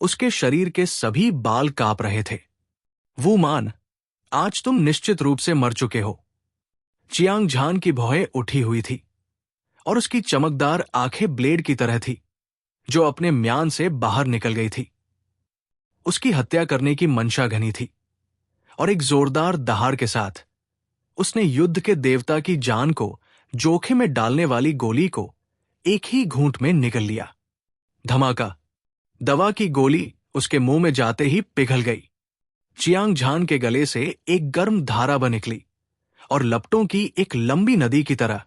उसके शरीर के सभी बाल कांप रहे थे। वो मान, आज तुम निश्चित रूप से मर चुके हो। चियांग झान की भौहें उठी हुई थी और उसकी चमकदार आंखें ब्लेड की तरह थी जो अपने म्यान से बाहर निकल गई थी। उसकी हत्या करने की मंशा घनी थी और एक जोरदार दहाड़ के साथ उसने युद्ध के देवता की जान को जोखिम में डालने वाली गोली को एक ही घूंट में निगल लिया। धमाका! दवा की गोली उसके मुंह में जाते ही पिघल गई। चियांग झान के गले से एक गर्म धारा बन निकली और लपटों की एक लंबी नदी की तरह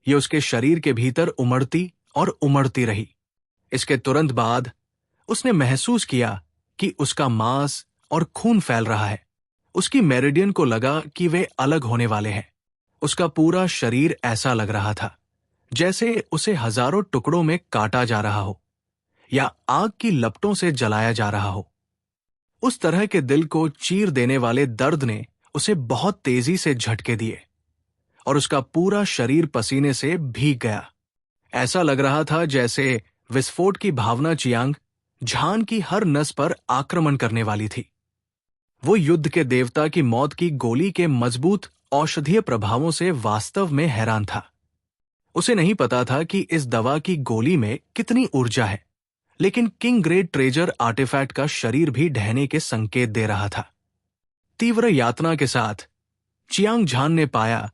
यह उसके शरीर के भीतर उमड़ती और उमड़ती रही। इसके तुरंत बाद उसने महसूस किया कि उसका मांस और खून फैल रहा है। उसकी मेरिडियन को लगा कि वे अलग होने वाले हैं। उसका पूरा शरीर ऐसा लग रहा था जैसे उसे हजारों टुकड़ों में काटा जा रहा हो या आग की लपटों से जलाया जा रहा हो। उस तरह के दिल को चीर देने वाले दर्द ने उसे बहुत तेजी से झटके दिए और उसका पूरा शरीर पसीने से भीग गया। ऐसा लग रहा था जैसे विस्फोट की भावना चियांग झान की हर नस पर आक्रमण करने वाली थी। वो युद्ध के देवता की मौत की गोली के मजबूत औषधीय प्रभावों से वास्तव में हैरान था। उसे नहीं पता था कि इस दवा की गोली में कितनी ऊर्जा है, लेकिन किंग ग्रेट ट्रेजर आर्टिफैक्ट का शरीर भी ढहने के संकेत दे रहा था। तीव्र यातना के साथ चियांग झान ने पाया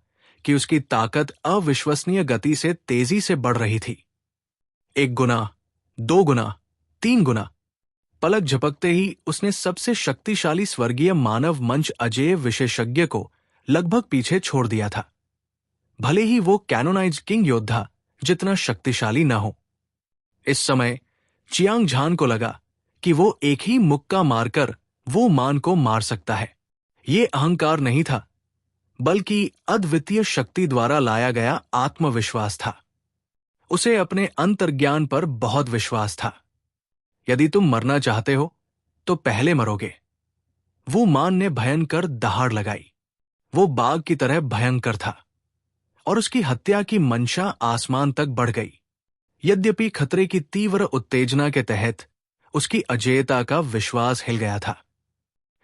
कि उसकी ताकत अविश्वसनीय गति से तेजी से बढ़ रही थी। 1 गुना, 2 गुना, 3 गुना। पलक झपकते ही उसने सबसे शक्तिशाली स्वर्गीय मानव मंच अजेय विशेषज्ञ को लगभग पीछे छोड़ दिया था, भले ही वो कैनोनाइज्ड किंग योद्धा जितना शक्तिशाली न हो। इस समय चियांग झान को लगा कि वो एक ही मुक्का मारकर वो मान को मार सकता है। ये अहंकार नहीं था, बल्कि अद्वितीय शक्ति द्वारा लाया गया आत्मविश्वास था। उसे अपने अंतर्ज्ञान पर बहुत विश्वास था। यदि तुम मरना चाहते हो तो पहले मरोगे। वो मान ने भयंकर दहाड़ लगाई। वो बाघ की तरह भयंकर था और उसकी हत्या की मंशा आसमान तक बढ़ गई। यद्यपि खतरे की तीव्र उत्तेजना के तहत उसकी अजेयता का विश्वास हिल गया था।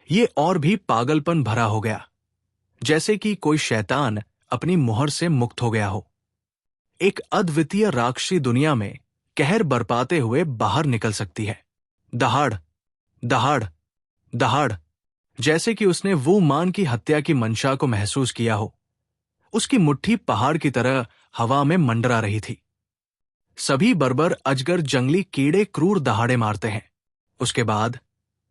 ये और भी पागलपन भरा हो गया, जैसे कि कोई शैतान अपनी मुहर से मुक्त हो गया हो। एक अद्वितीय राक्षसी दुनिया में कहर बरपाते हुए बाहर निकल सकती है। दहाड़, दहाड़, दहाड़, जैसे कि उसने वू मान की हत्या की मंशा को महसूस किया हो। उसकी मुट्ठी पहाड़ की तरह हवा में मंडरा रही थी। सभी बर्बर अजगर जंगली कीड़े क्रूर दहाड़े मारते हैं। उसके बाद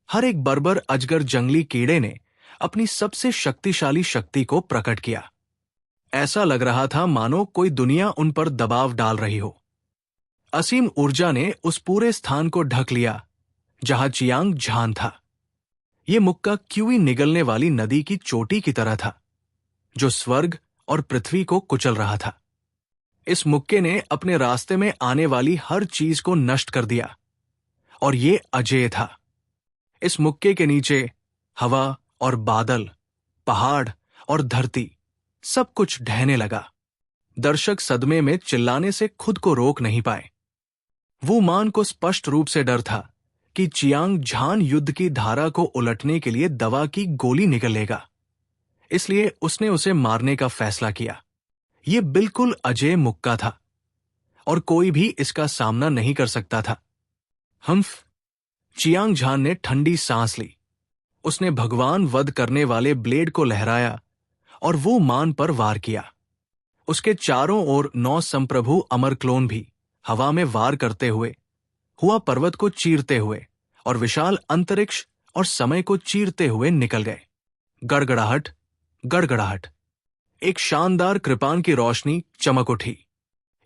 हर एक बर्बर अजगर जंगली कीड़े ने अपनी सबसे शक्तिशाली शक्ति को प्रकट किया। ऐसा लग रहा था मानो कोई दुनिया उन पर दबाव डाल रही हो। असीम ऊर्जा ने उस पूरे स्थान को ढक लिया जहां चियांग झान था। ये मुक्का क्यूई निगलने वाली नदी की चोटी की तरह था, जो स्वर्ग और पृथ्वी को कुचल रहा था। इस मुक्के ने अपने रास्ते में आने वाली हर चीज को नष्ट कर दिया, और ये अजेय था। इस मुक्के के नीचे हवा और बादल, पहाड़ और धरती, सब कुछ ढहने लगा। दर्शक सदमे में चिल्लाने से खुद को रोक नहीं पाए। वो मान को स्पष्ट रूप से डर था कि चियांग झान युद्ध की धारा को उलटने के लिए दवा की गोली निकलेगा, इसलिए उसने उसे मारने का फैसला किया। यह बिल्कुल अजेय मुक्का था और कोई भी इसका सामना नहीं कर सकता था। हम्फ! चियांग झान ने ठंडी सांस ली। उसने भगवान वध करने वाले ब्लेड को लहराया और वो मान पर वार किया। उसके चारों ओर 9 संप्रभु अमर क्लोन भी हवा में वार करते हुए, हुआ पर्वत को चीरते हुए और विशाल अंतरिक्ष और समय को चीरते हुए निकल गए। गड़गड़ाहट, गड़गड़ाहट। एक शानदार कृपाण की रोशनी चमक उठी।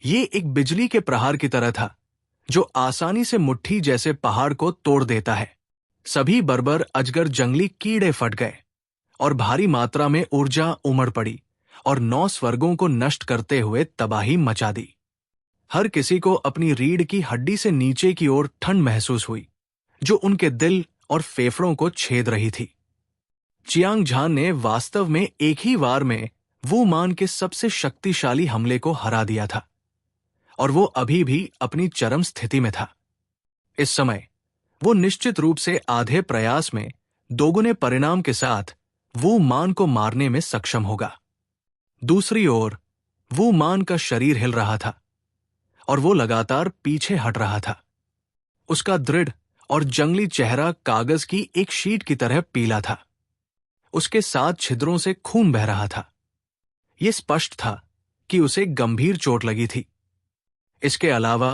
ये एक बिजली के प्रहार की तरह था, जो आसानी से मुट्ठी जैसे पहाड़ को तोड़ देता है। सभी बर्बर अजगर जंगली कीड़े फट गए और भारी मात्रा में ऊर्जा उमड़ पड़ी और 9 स्वर्गों को नष्ट करते हुए तबाही मचा दी। हर किसी को अपनी रीढ़ की हड्डी से नीचे की ओर ठंड महसूस हुई, जो उनके दिल और फेफड़ों को छेद रही थी। चियांग झान ने वास्तव में एक ही वार में वू मान के सबसे शक्तिशाली हमले को हरा दिया था, और वो अभी भी अपनी चरम स्थिति में था। इस समय वो निश्चित रूप से आधे प्रयास में दोगुने परिणाम के साथ वू मान को मारने में सक्षम होगा। दूसरी ओर वू मान का शरीर हिल रहा था और वो लगातार पीछे हट रहा था। उसका दृढ़ और जंगली चेहरा कागज की एक शीट की तरह पीला था। उसके 7 छिद्रों से खून बह रहा था। यह स्पष्ट था कि उसे गंभीर चोट लगी थी। इसके अलावा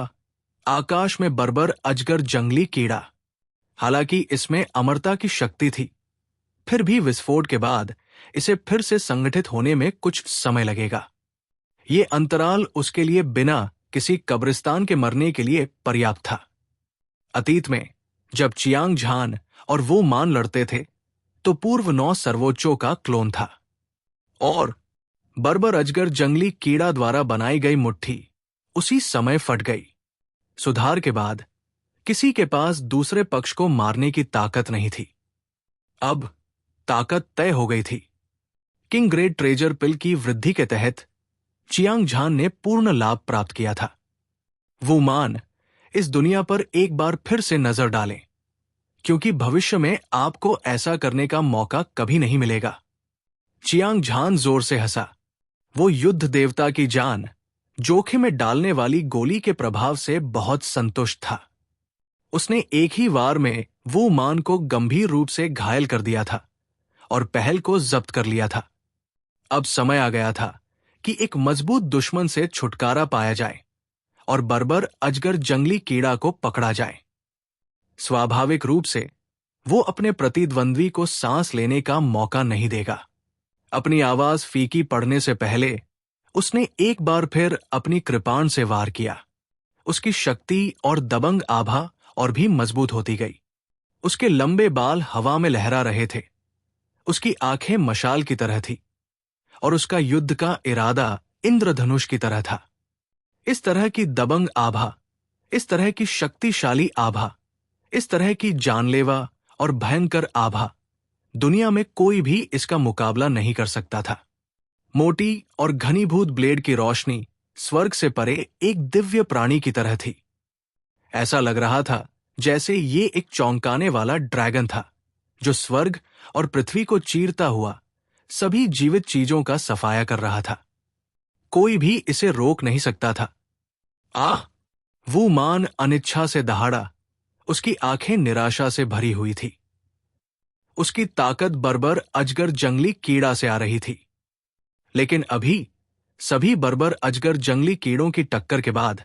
आकाश में बर्बर अजगर जंगली कीड़ा, हालांकि इसमें अमरता की शक्ति थी, फिर भी विस्फोट के बाद इसे फिर से संगठित होने में कुछ समय लगेगा। ये अंतराल उसके लिए बिना किसी कब्रिस्तान के मरने के लिए पर्याप्त था। अतीत में जब चियांग झान और वो मान लड़ते थे, तो पूर्व 9 सर्वोच्चों का क्लोन था, और बर्बर अजगर जंगली कीड़ा द्वारा बनाई गई मुट्ठी उसी समय फट गई। सुधार के बाद किसी के पास दूसरे पक्ष को मारने की ताकत नहीं थी। अब ताकत तय हो गई थी। किंग ग्रेट ट्रेजर पिल की वृद्धि के तहत चियांग झान ने पूर्ण लाभ प्राप्त किया था। वो मान इस दुनिया पर एक बार फिर से नजर डालें, क्योंकि भविष्य में आपको ऐसा करने का मौका कभी नहीं मिलेगा। चियांग झान जोर से हंसा। वो युद्ध देवता की जान जोखिम में डालने वाली गोली के प्रभाव से बहुत संतुष्ट था। उसने एक ही वार में वू मान को गंभीर रूप से घायल कर दिया था और पहल को जब्त कर लिया था। अब समय आ गया था कि एक मजबूत दुश्मन से छुटकारा पाया जाए और बर्बर अजगर जंगली कीड़ा को पकड़ा जाए। स्वाभाविक रूप से वो अपने प्रतिद्वंद्वी को सांस लेने का मौका नहीं देगा। अपनी आवाज फीकी पड़ने से पहले उसने एक बार फिर अपनी कृपाण से वार किया। उसकी शक्ति और दबंग आभा और भी मजबूत होती गई। उसके लंबे बाल हवा में लहरा रहे थे। उसकी आंखें मशाल की तरह थी और उसका युद्ध का इरादा इंद्रधनुष की तरह था। इस तरह की दबंग आभा, इस तरह की शक्तिशाली आभा, इस तरह की जानलेवा और भयंकर आभा दुनिया में कोई भी इसका मुकाबला नहीं कर सकता था। मोटी और घनीभूत ब्लेड की रोशनी स्वर्ग से परे एक दिव्य प्राणी की तरह थी। ऐसा लग रहा था जैसे ये एक चौंकाने वाला ड्रैगन था जो स्वर्ग और पृथ्वी को चीरता हुआ सभी जीवित चीजों का सफाया कर रहा था। कोई भी इसे रोक नहीं सकता था। आह! वो मान अनिच्छा से दहाड़ा। उसकी आंखें निराशा से भरी हुई थी। उसकी ताकत बर्बर अजगर जंगली कीड़ा से आ रही थी। लेकिन अभी सभी बर्बर अजगर जंगली कीड़ों की टक्कर के बाद,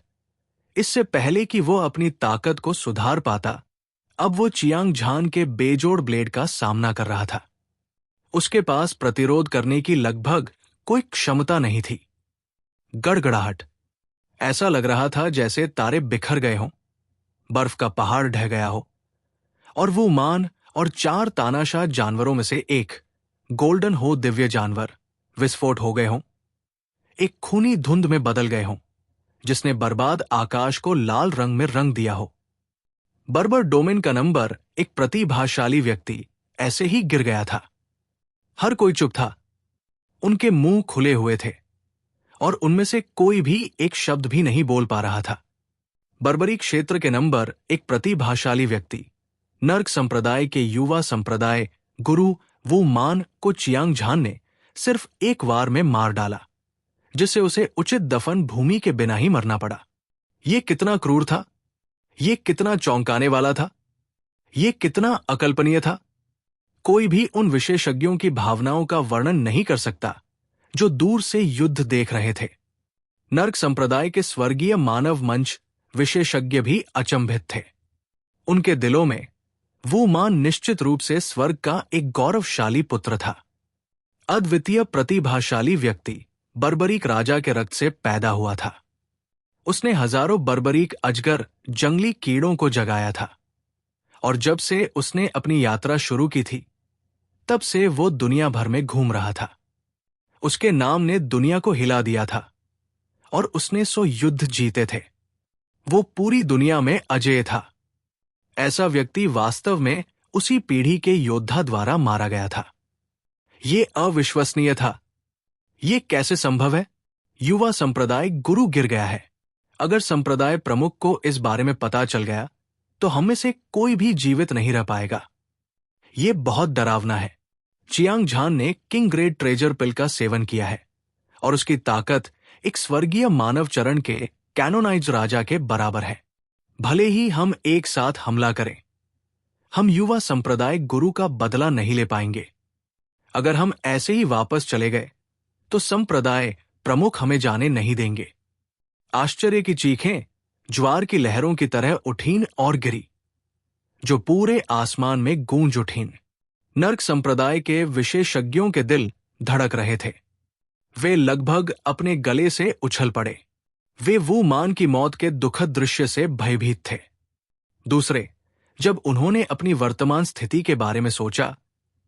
इससे पहले कि वो अपनी ताकत को सुधार पाता, अब वो चियांग झान के बेजोड़ ब्लेड का सामना कर रहा था। उसके पास प्रतिरोध करने की लगभग कोई क्षमता नहीं थी। गड़गड़ाहट। ऐसा लग रहा था जैसे तारे बिखर गए हों, बर्फ का पहाड़ ढह गया हो और वो मान और 4 तानाशाह जानवरों में से एक गोल्डन हो दिव्य जानवर विस्फोट हो गए हों, एक खूनी धुंध में बदल गए हों जिसने बर्बाद आकाश को लाल रंग में रंग दिया हो। बर्बर डोमेन का नंबर एक प्रतिभाशाली व्यक्ति ऐसे ही गिर गया था। हर कोई चुप था। उनके मुंह खुले हुए थे और उनमें से कोई भी एक शब्द भी नहीं बोल पा रहा था। बर्बरी क्षेत्र के नंबर एक प्रतिभाशाली व्यक्ति, नर्क संप्रदाय के युवा संप्रदाय गुरु वू मान को चियांग झान ने सिर्फ एक वार में मार डाला, जिससे उसे उचित दफन भूमि के बिना ही मरना पड़ा। यह कितना क्रूर था, यह कितना चौंकाने वाला था, यह कितना अकल्पनीय था। कोई भी उन विशेषज्ञों की भावनाओं का वर्णन नहीं कर सकता जो दूर से युद्ध देख रहे थे। नर्क संप्रदाय के स्वर्गीय मानव मंच विशेषज्ञ भी अचंभित थे। उनके दिलों में वो मान निश्चित रूप से स्वर्ग का एक गौरवशाली पुत्र था। अद्वितीय प्रतिभाशाली व्यक्ति बर्बरीक राजा के रक्त से पैदा हुआ था। उसने हजारों बर्बरीक अजगर जंगली कीड़ों को जगाया था और जब से उसने अपनी यात्रा शुरू की थी, तब से वो दुनिया भर में घूम रहा था। उसके नाम ने दुनिया को हिला दिया था और उसने 100 युद्ध जीते थे। वो पूरी दुनिया में अजेय था। ऐसा व्यक्ति वास्तव में उसी पीढ़ी के योद्धा द्वारा मारा गया था। ये अविश्वसनीय था। ये कैसे संभव है? युवा संप्रदाय गुरु गिर गया है। अगर संप्रदाय प्रमुख को इस बारे में पता चल गया तो हम में से कोई भी जीवित नहीं रह पाएगा। ये बहुत डरावना है। चियांग झान ने किंग ग्रेड ट्रेजर पिल का सेवन किया है और उसकी ताकत एक स्वर्गीय मानव चरण के कैनोनाइज राजा के बराबर है। भले ही हम एक साथ हमला करें, हम युवा संप्रदाय गुरु का बदला नहीं ले पाएंगे। अगर हम ऐसे ही वापस चले गए तो संप्रदाय प्रमुख हमें जाने नहीं देंगे। आश्चर्य की चीखें ज्वार की लहरों की तरह उठीं और गिरी, जो पूरे आसमान में गूंज उठीं। नर्क संप्रदाय के विशेषज्ञों के दिल धड़क रहे थे। वे लगभग अपने गले से उछल पड़े। वे वू मान की मौत के दुखद दृश्य से भयभीत थे। दूसरे, जब उन्होंने अपनी वर्तमान स्थिति के बारे में सोचा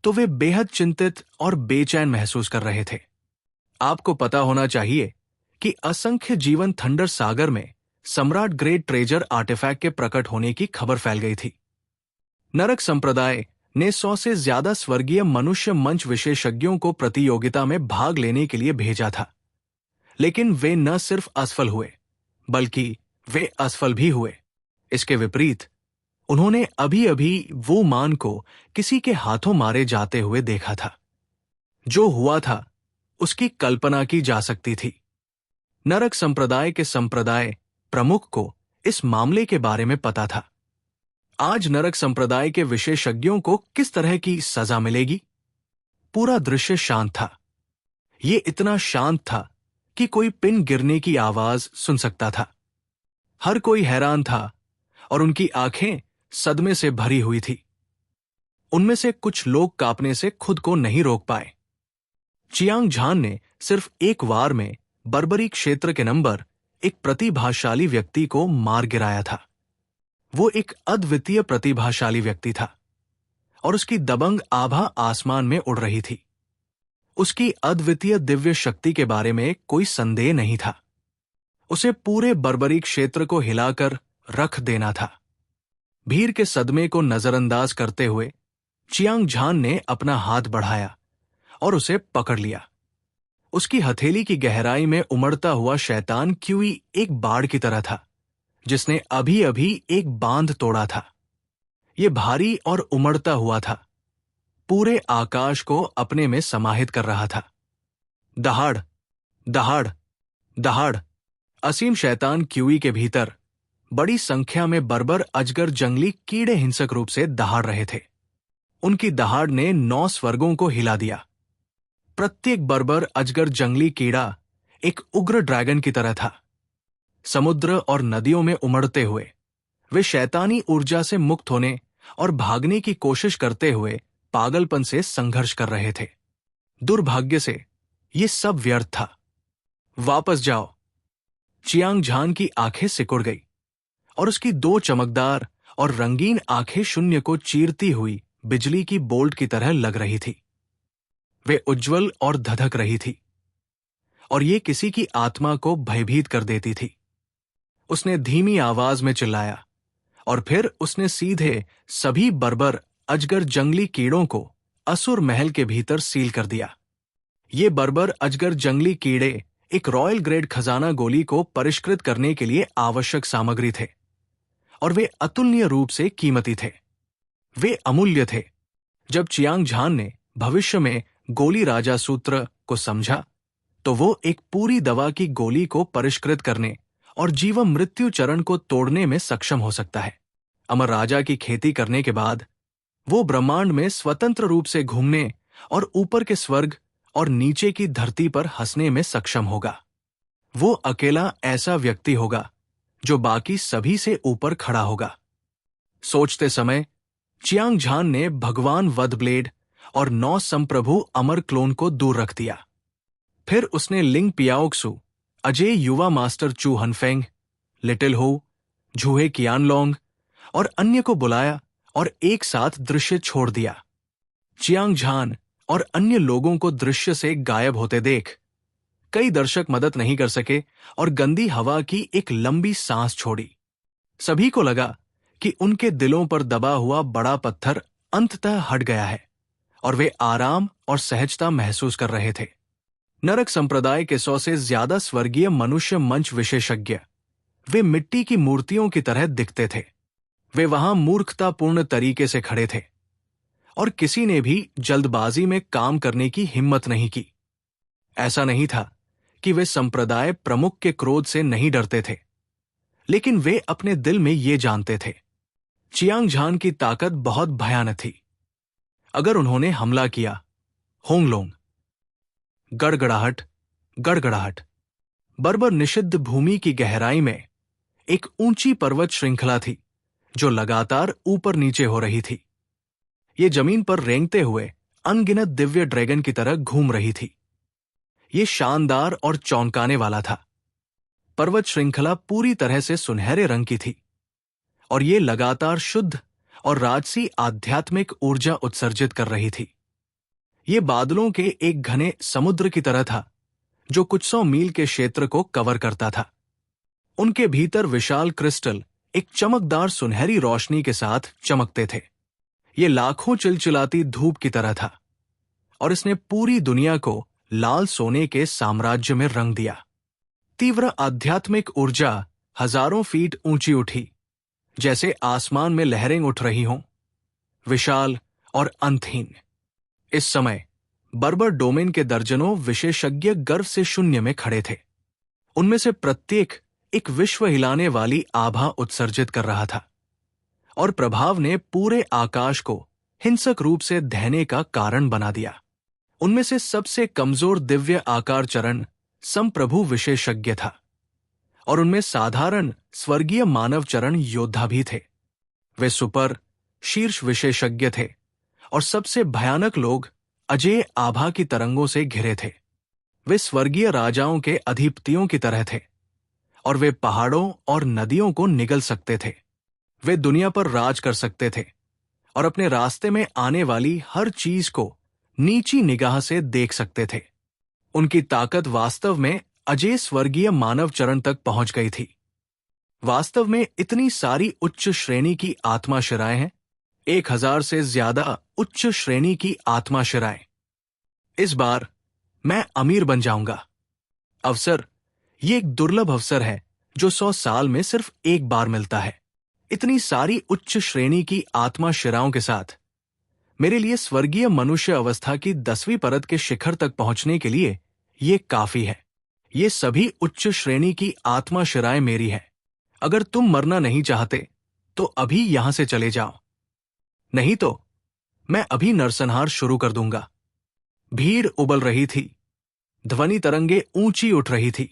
तो वे बेहद चिंतित और बेचैन महसूस कर रहे थे। आपको पता होना चाहिए कि असंख्य जीवन थंडर सागर में सम्राट ग्रेट ट्रेजर आर्टिफैक्ट के प्रकट होने की खबर फैल गई थी। नरक संप्रदाय ने 100 से ज्यादा स्वर्गीय मनुष्य मंच विशेषज्ञों को प्रतियोगिता में भाग लेने के लिए भेजा था, लेकिन वे न सिर्फ असफल हुए बल्कि वे असफल भी हुए। इसके विपरीत उन्होंने अभी अभी वो मान को किसी के हाथों मारे जाते हुए देखा था। जो हुआ था उसकी कल्पना की जा सकती थी। नरक संप्रदाय के संप्रदाय प्रमुख को इस मामले के बारे में पता था। आज नरक संप्रदाय के विशेषज्ञों को किस तरह की सजा मिलेगी? पूरा दृश्य शांत था। ये इतना शांत था कि कोई पिन गिरने की आवाज सुन सकता था। हर कोई हैरान था और उनकी आंखें सदमे से भरी हुई थी। उनमें से कुछ लोग कांपने से खुद को नहीं रोक पाए। चियांग झान ने सिर्फ एक वार में बर्बरी क्षेत्र के नंबर एक प्रतिभाशाली व्यक्ति को मार गिराया था। वो एक अद्वितीय प्रतिभाशाली व्यक्ति था और उसकी दबंग आभा आसमान में उड़ रही थी। उसकी अद्वितीय दिव्य शक्ति के बारे में कोई संदेह नहीं था। उसे पूरे बर्बरी क्षेत्र को हिलाकर रख देना था। भीड़ के सदमे को नजरअंदाज करते हुए चियांग झान ने अपना हाथ बढ़ाया और उसे पकड़ लिया। उसकी हथेली की गहराई में उमड़ता हुआ शैतान क्यूई एक बाढ़ की तरह था जिसने अभी अभी एक बांध तोड़ा था। ये भारी और उमड़ता हुआ था, पूरे आकाश को अपने में समाहित कर रहा था। दहाड़, दहाड़, दहाड़। असीम शैतान क्यूई के भीतर बड़ी संख्या में बर्बर अजगर जंगली कीड़े हिंसक रूप से दहाड़ रहे थे। उनकी दहाड़ ने 9 स्वर्गों को हिला दिया। प्रत्येक बर्बर अजगर जंगली कीड़ा एक उग्र ड्रैगन की तरह था। समुद्र और नदियों में उमड़ते हुए वे शैतानी ऊर्जा से मुक्त होने और भागने की कोशिश करते हुए पागलपन से संघर्ष कर रहे थे। दुर्भाग्य से ये सब व्यर्थ था। वापस जाओ। चियांग झान की आंखें सिकुड़ गई और उसकी 2 चमकदार और रंगीन आंखें शून्य को चीरती हुई बिजली की बोल्ट की तरह लग रही थी। वे उज्जवल और धधक रही थी और ये किसी की आत्मा को भयभीत कर देती थी। उसने धीमी आवाज में चिल्लाया और फिर उसने सीधे सभी बर्बर अजगर जंगली कीड़ों को असुर महल के भीतर सील कर दिया। ये बर्बर अजगर जंगली कीड़े एक रॉयल ग्रेड खजाना गोली को परिष्कृत करने के लिए आवश्यक सामग्री थे और वे अतुलनीय रूप से कीमती थे। वे अमूल्य थे। जब चियांग झान ने भविष्य में गोली राजा सूत्र को समझा तो वो एक पूरी दवा की गोली को परिष्कृत करने और जीवन मृत्यु चरण को तोड़ने में सक्षम हो सकता है। अमर राजा की खेती करने के बाद वो ब्रह्मांड में स्वतंत्र रूप से घूमने और ऊपर के स्वर्ग और नीचे की धरती पर हंसने में सक्षम होगा। वो अकेला ऐसा व्यक्ति होगा जो बाकी सभी से ऊपर खड़ा होगा। सोचते समय चियांग झान ने भगवान वधब्लेड और 9 संप्रभु अमर क्लोन को दूर रख दिया। फिर उसने लिंग पियाओक्सु, अजय युवा मास्टर चू हनफेंग, लिटिल हो, झूहे कियानलोंग और अन्य को बुलाया और एक साथ दृश्य छोड़ दिया। चियांग झान और अन्य लोगों को दृश्य से गायब होते देख कई दर्शक मदद नहीं कर सके और गंदी हवा की एक लंबी सांस छोड़ी। सभी को लगा कि उनके दिलों पर दबा हुआ बड़ा पत्थर अंततः हट गया है और वे आराम और सहजता महसूस कर रहे थे। नरक संप्रदाय के 100 से ज्यादा स्वर्गीय मनुष्य मंच विशेषज्ञ वे मिट्टी की मूर्तियों की तरह दिखते थे। वे वहां मूर्खतापूर्ण तरीके से खड़े थे और किसी ने भी जल्दबाजी में काम करने की हिम्मत नहीं की। ऐसा नहीं था कि वे संप्रदाय प्रमुख के क्रोध से नहीं डरते थे, लेकिन वे अपने दिल में ये जानते थे चियांग झान की ताकत बहुत भयानक थी। अगर उन्होंने हमला किया, होंगलोंग। गड़गड़ाहट, गड़गड़ाहट। बर्बर निषिद्ध भूमि की गहराई में एक ऊंची पर्वत श्रृंखला थी जो लगातार ऊपर नीचे हो रही थी। ये जमीन पर रेंगते हुए अनगिनत दिव्य ड्रैगन की तरह घूम रही थी। ये शानदार और चौंकाने वाला था। पर्वत श्रृंखला पूरी तरह से सुनहरे रंग की थी और ये लगातार शुद्ध और राजसी आध्यात्मिक ऊर्जा उत्सर्जित कर रही थी। ये बादलों के एक घने समुद्र की तरह था जो कुछ 100 मील के क्षेत्र को कवर करता था। उनके भीतर विशाल क्रिस्टल एक चमकदार सुनहरी रोशनी के साथ चमकते थे। ये लाखों चिलचिलाती धूप की तरह था और इसने पूरी दुनिया को लाल सोने के साम्राज्य में रंग दिया। तीव्र आध्यात्मिक ऊर्जा हजारों फीट ऊंची उठी, जैसे आसमान में लहरें उठ रही हों, विशाल और अंतहीन। इस समय बर्बर डोमेन के दर्जनों विशेषज्ञ गर्व से शून्य में खड़े थे। उनमें से प्रत्येक एक विश्व हिलाने वाली आभा उत्सर्जित कर रहा था और प्रभाव ने पूरे आकाश को हिंसक रूप से ढहने का कारण बना दिया। उनमें से सबसे कमजोर दिव्य आकार चरण संप्रभु विशेषज्ञ था और उनमें साधारण स्वर्गीय मानव चरण योद्धा भी थे। वे सुपर शीर्ष विशेषज्ञ थे और सबसे भयानक लोग अजेय आभा की तरंगों से घिरे थे। वे स्वर्गीय राजाओं के अधिपतियों की तरह थे और वे पहाड़ों और नदियों को निगल सकते थे। वे दुनिया पर राज कर सकते थे और अपने रास्ते में आने वाली हर चीज को नीची निगाह से देख सकते थे। उनकी ताकत वास्तव में अजेय स्वर्गीय मानव चरण तक पहुंच गई थी। वास्तव में इतनी सारी उच्च श्रेणी की आत्मा शिराएं हैं, 1000 से ज्यादा उच्च श्रेणी की आत्मा शिराएं। इस बार मैं अमीर बन जाऊंगा। अवसर, ये एक दुर्लभ अवसर है जो 100 साल में सिर्फ एक बार मिलता है। इतनी सारी उच्च श्रेणी की आत्मा शिराओं के साथ मेरे लिए स्वर्गीय मनुष्य अवस्था की 10वीं परत के शिखर तक पहुंचने के लिए ये काफी है। ये सभी उच्च श्रेणी की आत्मा शिराएं मेरी हैं। अगर तुम मरना नहीं चाहते तो अभी यहां से चले जाओ, नहीं तो मैं अभी नरसंहार शुरू कर दूंगा। भीड़ उबल रही थी, ध्वनि तरंगे ऊंची उठ रही थी।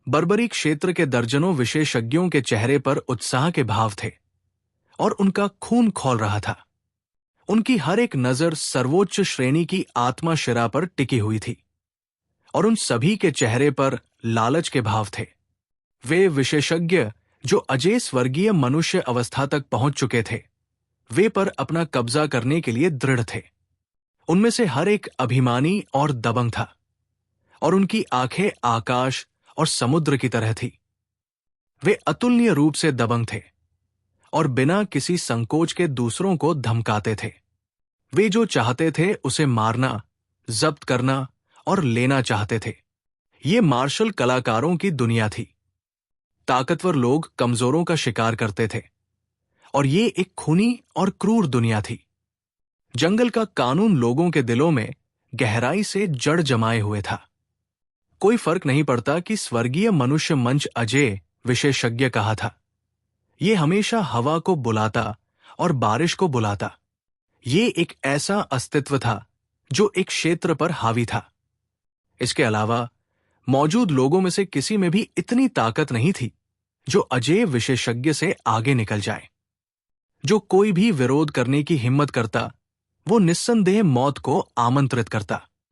बर्बरी क्षेत्र के दर्जनों विशेषज्ञों के चेहरे पर उत्साह के भाव थे और उनका खून खौल रहा था। उनकी हर एक नजर सर्वोच्च श्रेणी की आत्मा शिरा पर टिकी हुई थी और उन सभी के चेहरे पर लालच के भाव थे। वे विशेषज्ञ जो अजेय स्वर्गीय मनुष्य अवस्था तक पहुंच चुके थे, वे पर अपना कब्जा करने के लिए दृढ़ थे। उनमें से हर एक अभिमानी और दबंग था और उनकी आंखें आकाश और समुद्र की तरह थी। वे अतुलनीय रूप से दबंग थे और बिना किसी संकोच के दूसरों को धमकाते थे। वे जो चाहते थे उसे मारना, जब्त करना और लेना चाहते थे। ये मार्शल कलाकारों की दुनिया थी। ताकतवर लोग कमजोरों का शिकार करते थे और ये एक खूनी और क्रूर दुनिया थी। जंगल का कानून लोगों के दिलों में गहराई से जड़ जमाए हुए था। कोई फर्क नहीं पड़ता कि स्वर्गीय मनुष्य मंच अजेय विशेषज्ञ कहा था। ये हमेशा हवा को बुलाता और बारिश को बुलाता। ये एक ऐसा अस्तित्व था जो एक क्षेत्र पर हावी था। इसके अलावा मौजूद लोगों में से किसी में भी इतनी ताकत नहीं थी जो अजेय विशेषज्ञ से आगे निकल जाए। जो कोई भी विरोध करने की हिम्मत करता, वो निस्संदेह मौत को आमंत्रित करता।